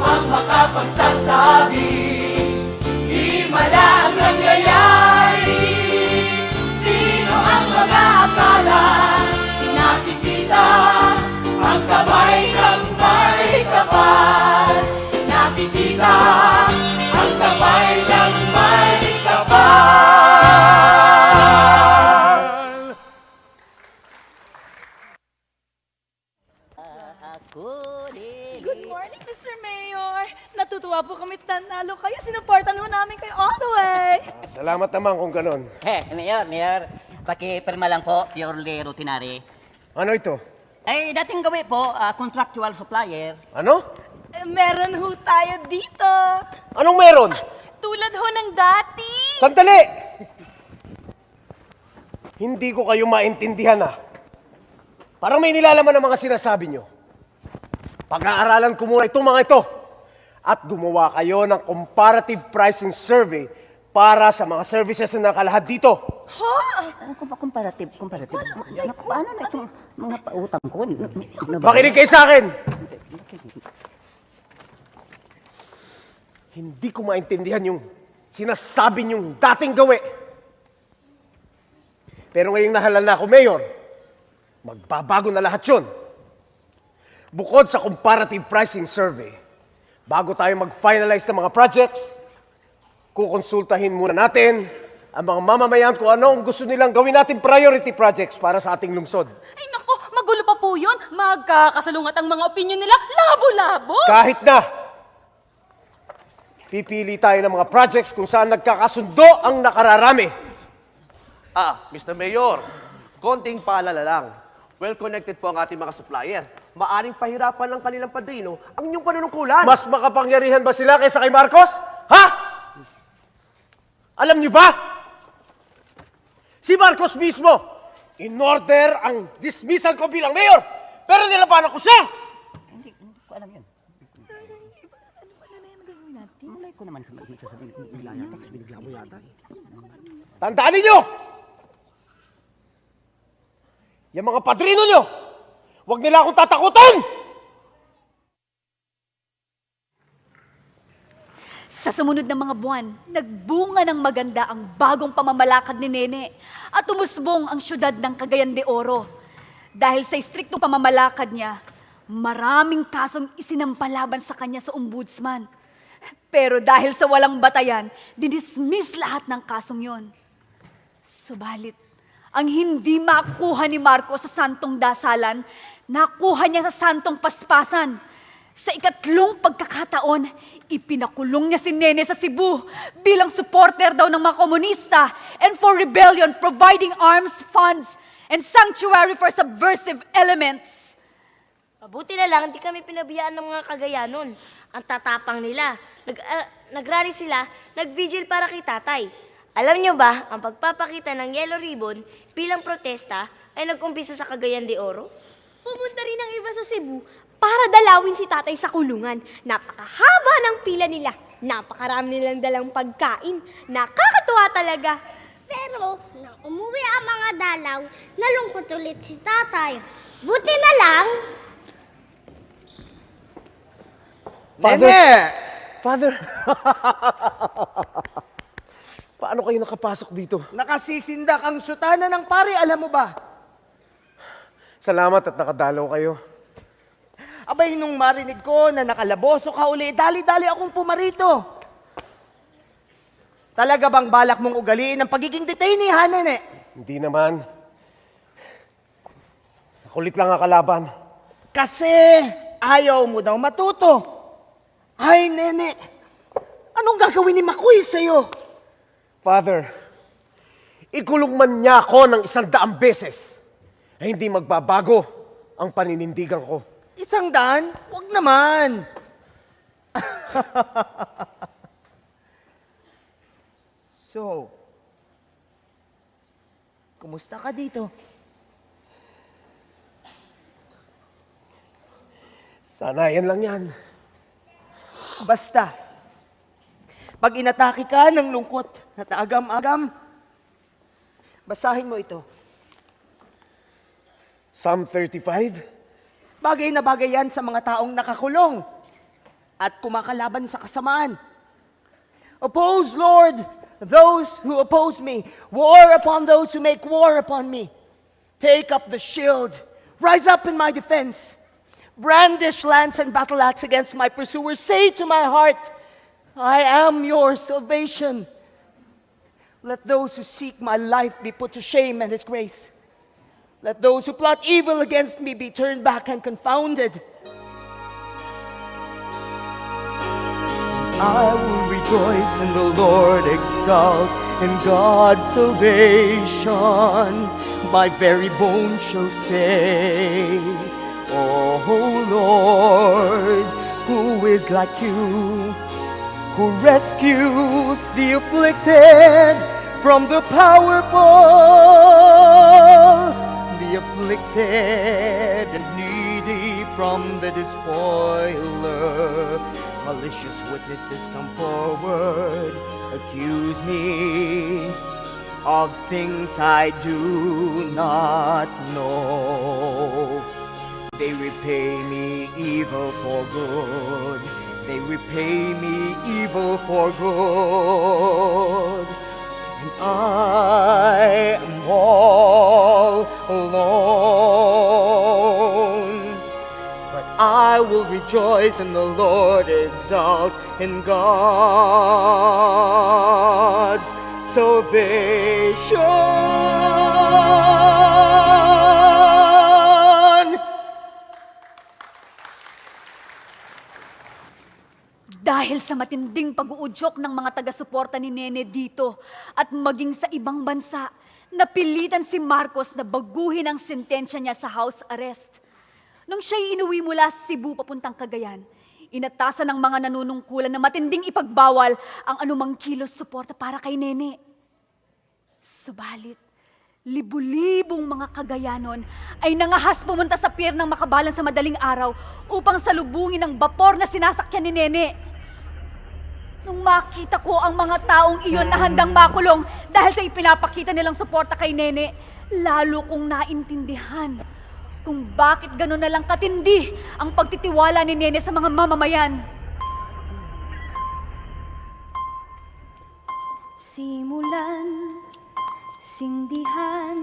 ang makapagsasabi himala ang nangyayari? Sino ang mag-aakala nakikita ang kamay ng may kapal? Nakikita ang kamay ng may kapal. Good morning, Mr. Mayor. Natutuwa po kami tanalo kayo. Sinuportan ho namin kayo all the way. Salamat naman kung ganon. Mayor, pakipirma lang po, purely routinary. Ano ito? Ay, dating gawi po, contractual supplier. Ano? Meron ho tayo dito. Anong meron? Tulad ho ng dati. Sandali! Hindi ko kayo maintindihan Parang may nilalaman ng mga sinasabi nyo. Pag-aaralan ko muna itong mga ito at gumawa kayo ng comparative pricing survey para sa mga services na nakalahad dito. Ano ko ba comparative? Paano na itong mga pautang ko? Makinig kayo sa akin! Hindi ko maintindihan yung sinasabi niyong dating gawi. Pero ngayong nahalal na ako, Mayor, magbabago na lahat yun. Bukod sa comparative pricing survey, bago tayo mag-finalize ng mga projects, kukonsultahin muna natin ang mga mamamayan kung ano ang gusto nilang gawin natin priority projects para sa ating lungsod. Ay nako, magulo pa po yun. Magkakasalungat ang mga opinion nila. Labo-labo. Kahit na, pipili tayo ng mga projects kung saan nagkakasundo ang nakararami. Mr. Mayor, konting paalala lang. Well-connected po ang ating mga supplier. Maaring pahirapan ng kanilang padrino ang inyong panunungkulan. Mas makapangyarihan ba sila kaysa kay Marcos? Ha? Alam niyo ba? Si Marcos mismo, in-order ang dismissal ko bilang mayor, pero nilabanan ko siya! Hindi ko alam yan. Malay ko naman magsasabi. Binigla mo yata eh. Tandaan ninyo! Yung mga padrino nyo, huwag nila akong tatakutin! Sa sumunod na mga buwan, nagbunga ng maganda ang bagong pamamalakad ni Nene at umusbong ang syudad ng Cagayan de Oro. Dahil sa istriktong pamamalakad niya, maraming kasong isinampalaban sa kanya sa ombudsman. Pero dahil sa walang batayan, dinismiss lahat ng kasong yon. Subalit, ang hindi makuha ni Marco sa santong dasalan, nakuha niya sa santong paspasan. Sa ikatlong pagkakataon, ipinakulong niya si Nene sa Cebu bilang supporter daw ng mga komunista and for rebellion, providing arms, funds, and sanctuary for subversive elements. Mabuti na lang, hindi kami pinabiyaan ng mga Cagayanon. Ang tatapang nila. Nagrally sila, nag-vigil para kay tatay. Alam niyo ba, ang pagpapakita ng yellow ribbon bilang protesta ay nag-umpisa sa Cagayan de Oro? Pumunta rin ang iba sa Cebu para dalawin si tatay sa kulungan. Napakahaba ng pila nila. Napakarami nilang dalang pagkain. Nakakatuwa talaga. Pero, nang umuwi ang mga dalaw, nalungkot ulit si tatay. Buti na lang. Father! Paano kayo nakapasok dito? Nakasisindak ang sutana ng pare, alam mo ba? Salamat at nakadalaw kayo. Abay, nung marinig ko na nakalaboso ka uli, dali-dali akong pumarito. Talaga bang balak mong ugaliin ang pagiging detainee, ha, Nene? Hindi naman. Kulit lang ang kalaban. Kasi ayaw mo daw matuto. Ay, Nene, anong gagawin ni Makoy sa'yo? Father, ikulong man niya ako ng 100 beses, ay hindi magbabago ang paninindigan ko. 100? Huwag naman. So, kumusta ka dito? Sanayan lang yan. Basta, pag inatake ka ng lungkot at agam-agam, basahin mo ito. Psalm 35? Bagay na bagay yan sa mga taong nakakulong at kumakalaban sa kasamaan. Oppose, Lord, those who oppose me. War upon those who make war upon me. Take up the shield. Rise up in my defense. Brandish lance and battle axe against my pursuers. Say to my heart, I am your salvation. Let those who seek my life be put to shame and disgrace. Let those who plot evil against me be turned back and confounded. I will rejoice in the Lord, exalt in God's salvation. My very bones shall say, Oh Lord, who is like you, who rescues the afflicted from the powerful, the afflicted and needy from the despoiler. Malicious witnesses come forward, accuse me of things I do not know. They repay me evil for good. They repay me evil for good. And I am all rejoice in the Lord, exalt in God's salvation. Dahil sa matinding pag-uudyok ng mga taga-suporta ni Nene dito at maging sa ibang bansa, napilitan si Marcos na baguhin ang sentensya niya sa house arrest. Nung siya'y inuwi mula sa Cebu papuntang Cagayan, inatasan ng mga nanunungkulan na matinding ipagbawal ang anumang kilos suporta para kay Nene. Subalit, libu-libong mga Cagayanon ay nangahas pumunta sa pier ng Makabalan sa madaling araw upang salubungin ang bapor na sinasakyan ni Nene. Nung makita ko ang mga taong iyon na handang makulong dahil sa ipinapakita nilang suporta kay Nene, lalo kong naintindihan kung bakit gano'n na lang katindi ang pagtitiwala ni Nene sa mga mamamayan. Simulan, sindihan,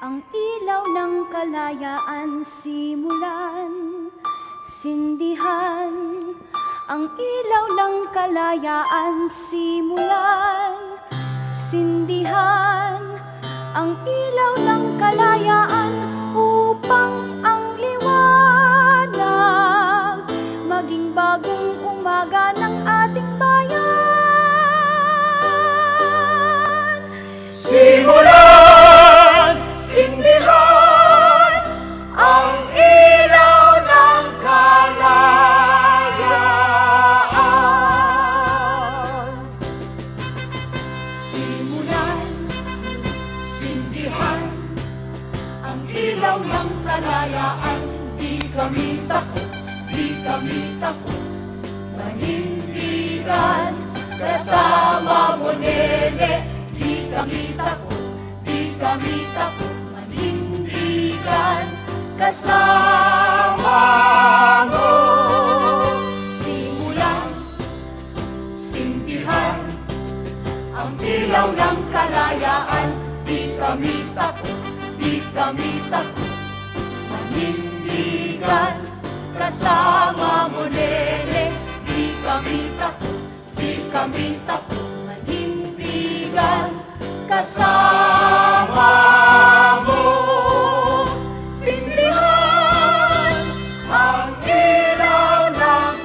ang ilaw ng kalayaan. Simulan, sindihan, ang ilaw ng kalayaan. Simulan, sindihan, ang ilaw ng kalayaan upang ang liwanag maging bagong umaga ng ating bayan. Simulan, sindihan, ang ilaw ng kalayaan. Simulan, sindihan, ang ilaw ng kalayaan. Di kami takot, di kami takot, manindigan kasama mo, Nene. Di kami takot, di kami takot, manindigan kasama mo. Simulan, sindihan, ang ilaw ng kalayaan. Di kami takot, di kami takot, manindigan kasama mo, Nene. Di kami takot, di kami takot, manindigan kasama mo. Sindihan, ang ilaw ng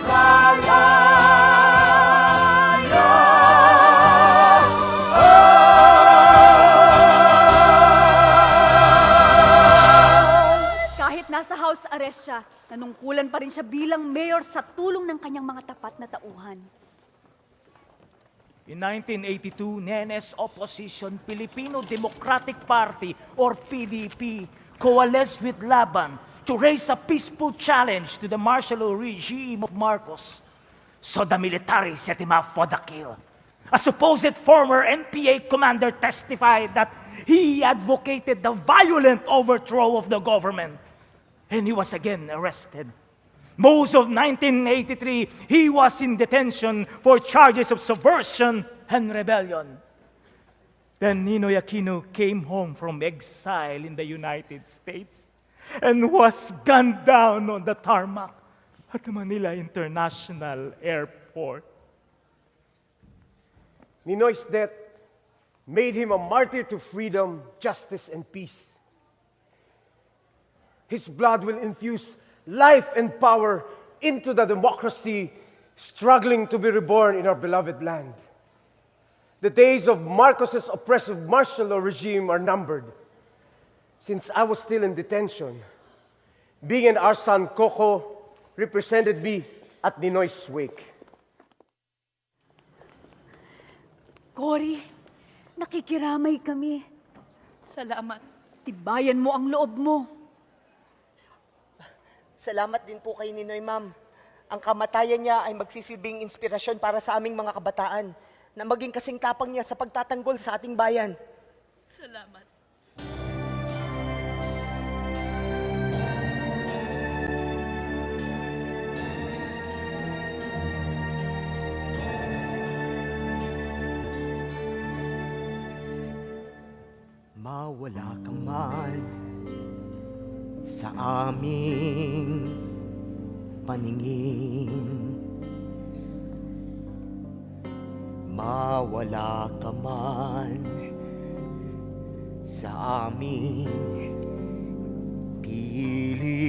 Kahit nasa house arrest siya, nanungkulan pa rin siya bilang mayor sa tulong ng kanyang mga tapat na tauhan. In 1982, Nene's opposition, Filipino Democratic Party, or PDP, coalesced with Laban to raise a peaceful challenge to the martial law regime of Marcos. So the military set him up for the kill. A supposed former NPA commander testified that he advocated the violent overthrow of the government, and he was again arrested. Most of 1983, he was in detention for charges of subversion and rebellion. Then Ninoy Aquino came home from exile in the United States and was gunned down on the tarmac at the Manila International Airport. Ninoy's death made him a martyr to freedom, justice, and peace. His blood will infuse life and power into the democracy struggling to be reborn in our beloved land. The days of Marcos's oppressive martial law regime are numbered. Since I was still in detention, Bing and our son Coco represented me at Ninoy's wake. Cory, nakikiramay kami. Salamat. Tibayan mo ang loob mo. Salamat din po kay Ninoy, ma'am. Ang kamatayan niya ay magsisilbing inspirasyon para sa aming mga kabataan na maging kasing tapang niya sa pagtatanggol sa ating bayan. Salamat. Mawala ka man sa aming paningin. Mawala ka man sa aming piling.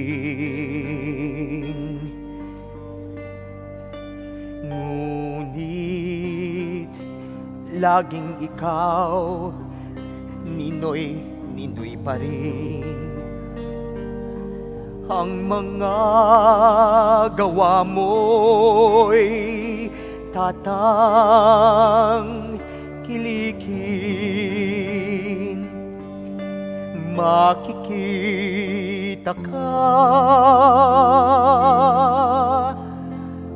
Ngunit laging ikaw, Ninoy, Ninoy pa rin. Ang mga gawa mo'y tatang kilikin. Makikita ka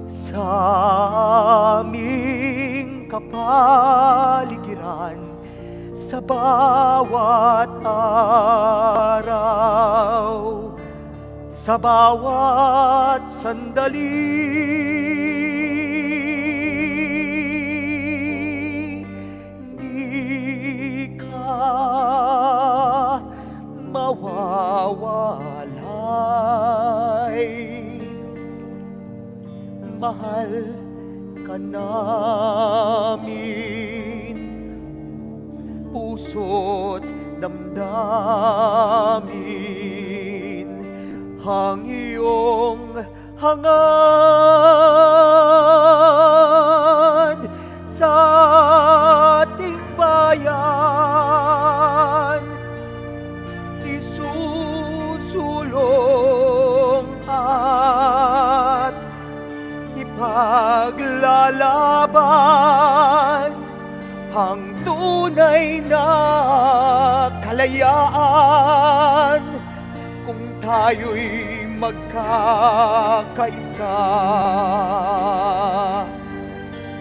sa aming kapaligiran sa bawat araw, sa bawat sandali. Di ka mawawalay. Mahal ka namin, puso't damdamin, ang iyong hangad sa ating bayan. Isusulong at ipaglalaban ang tunay na kalayaan kung tayo'y magkakaisa.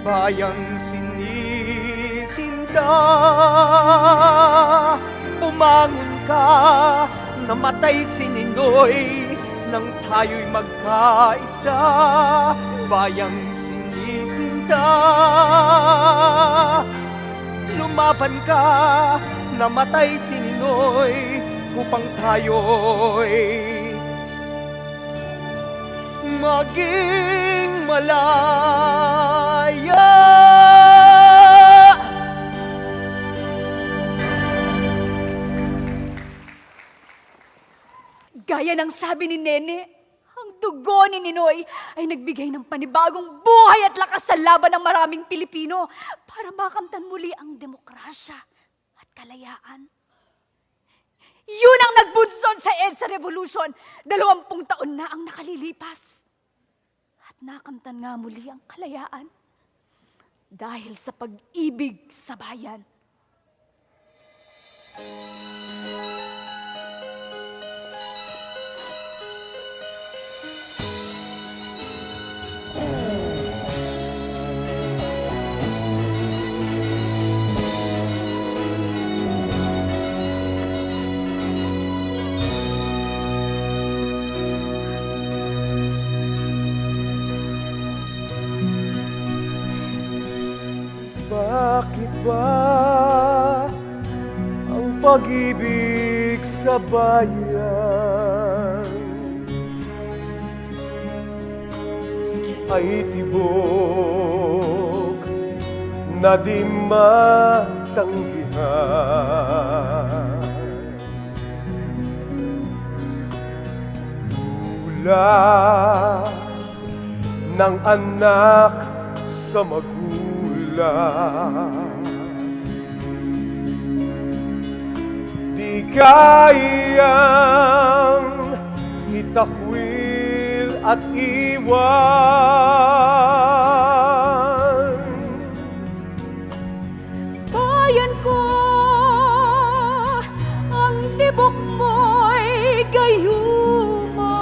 Bayang sinisinta, umangon ka, namatay si Ninoy nang tayo'y magkaisa. Bayang sinisinta, lumaban ka, namatay si Ninoy upang tayo'y maging malaya. Gaya ng sabi ni Nene, ang dugo ni Ninoy ay nagbigay ng panibagong buhay at lakas sa laban ng maraming Pilipino para makamtan muli ang demokrasya at kalayaan. Yun ang nagbunsod sa EDSA Revolution. 20 taon na ang nakalilipas. At nakamtan nga muli ang kalayaan dahil sa pag-ibig sa bayan. Bakit ba ang pag-ibig sa bayan ay tibok na di matanggihan? Tulad ng anak sa magulang, di kayang itakwil at iwan. Bayan ko, ang tibok mo'y gayuma.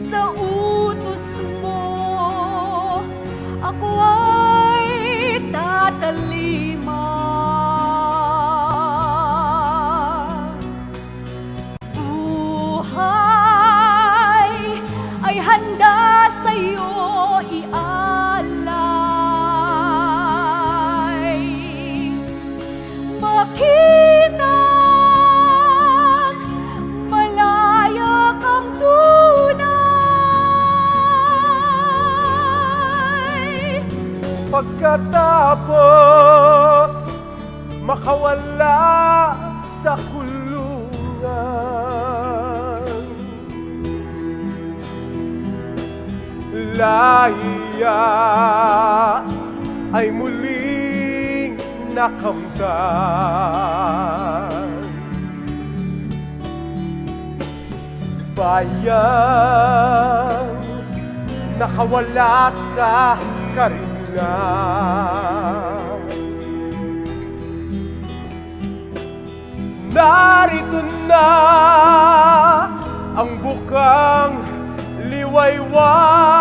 Sa utos mo, ako ay tatalima. Buhay pagkatapos makawala sa kulungan. Lahiya ay muling nakamtan. Bayan nakawala sa karinlan. Narito na ang bukang liwayway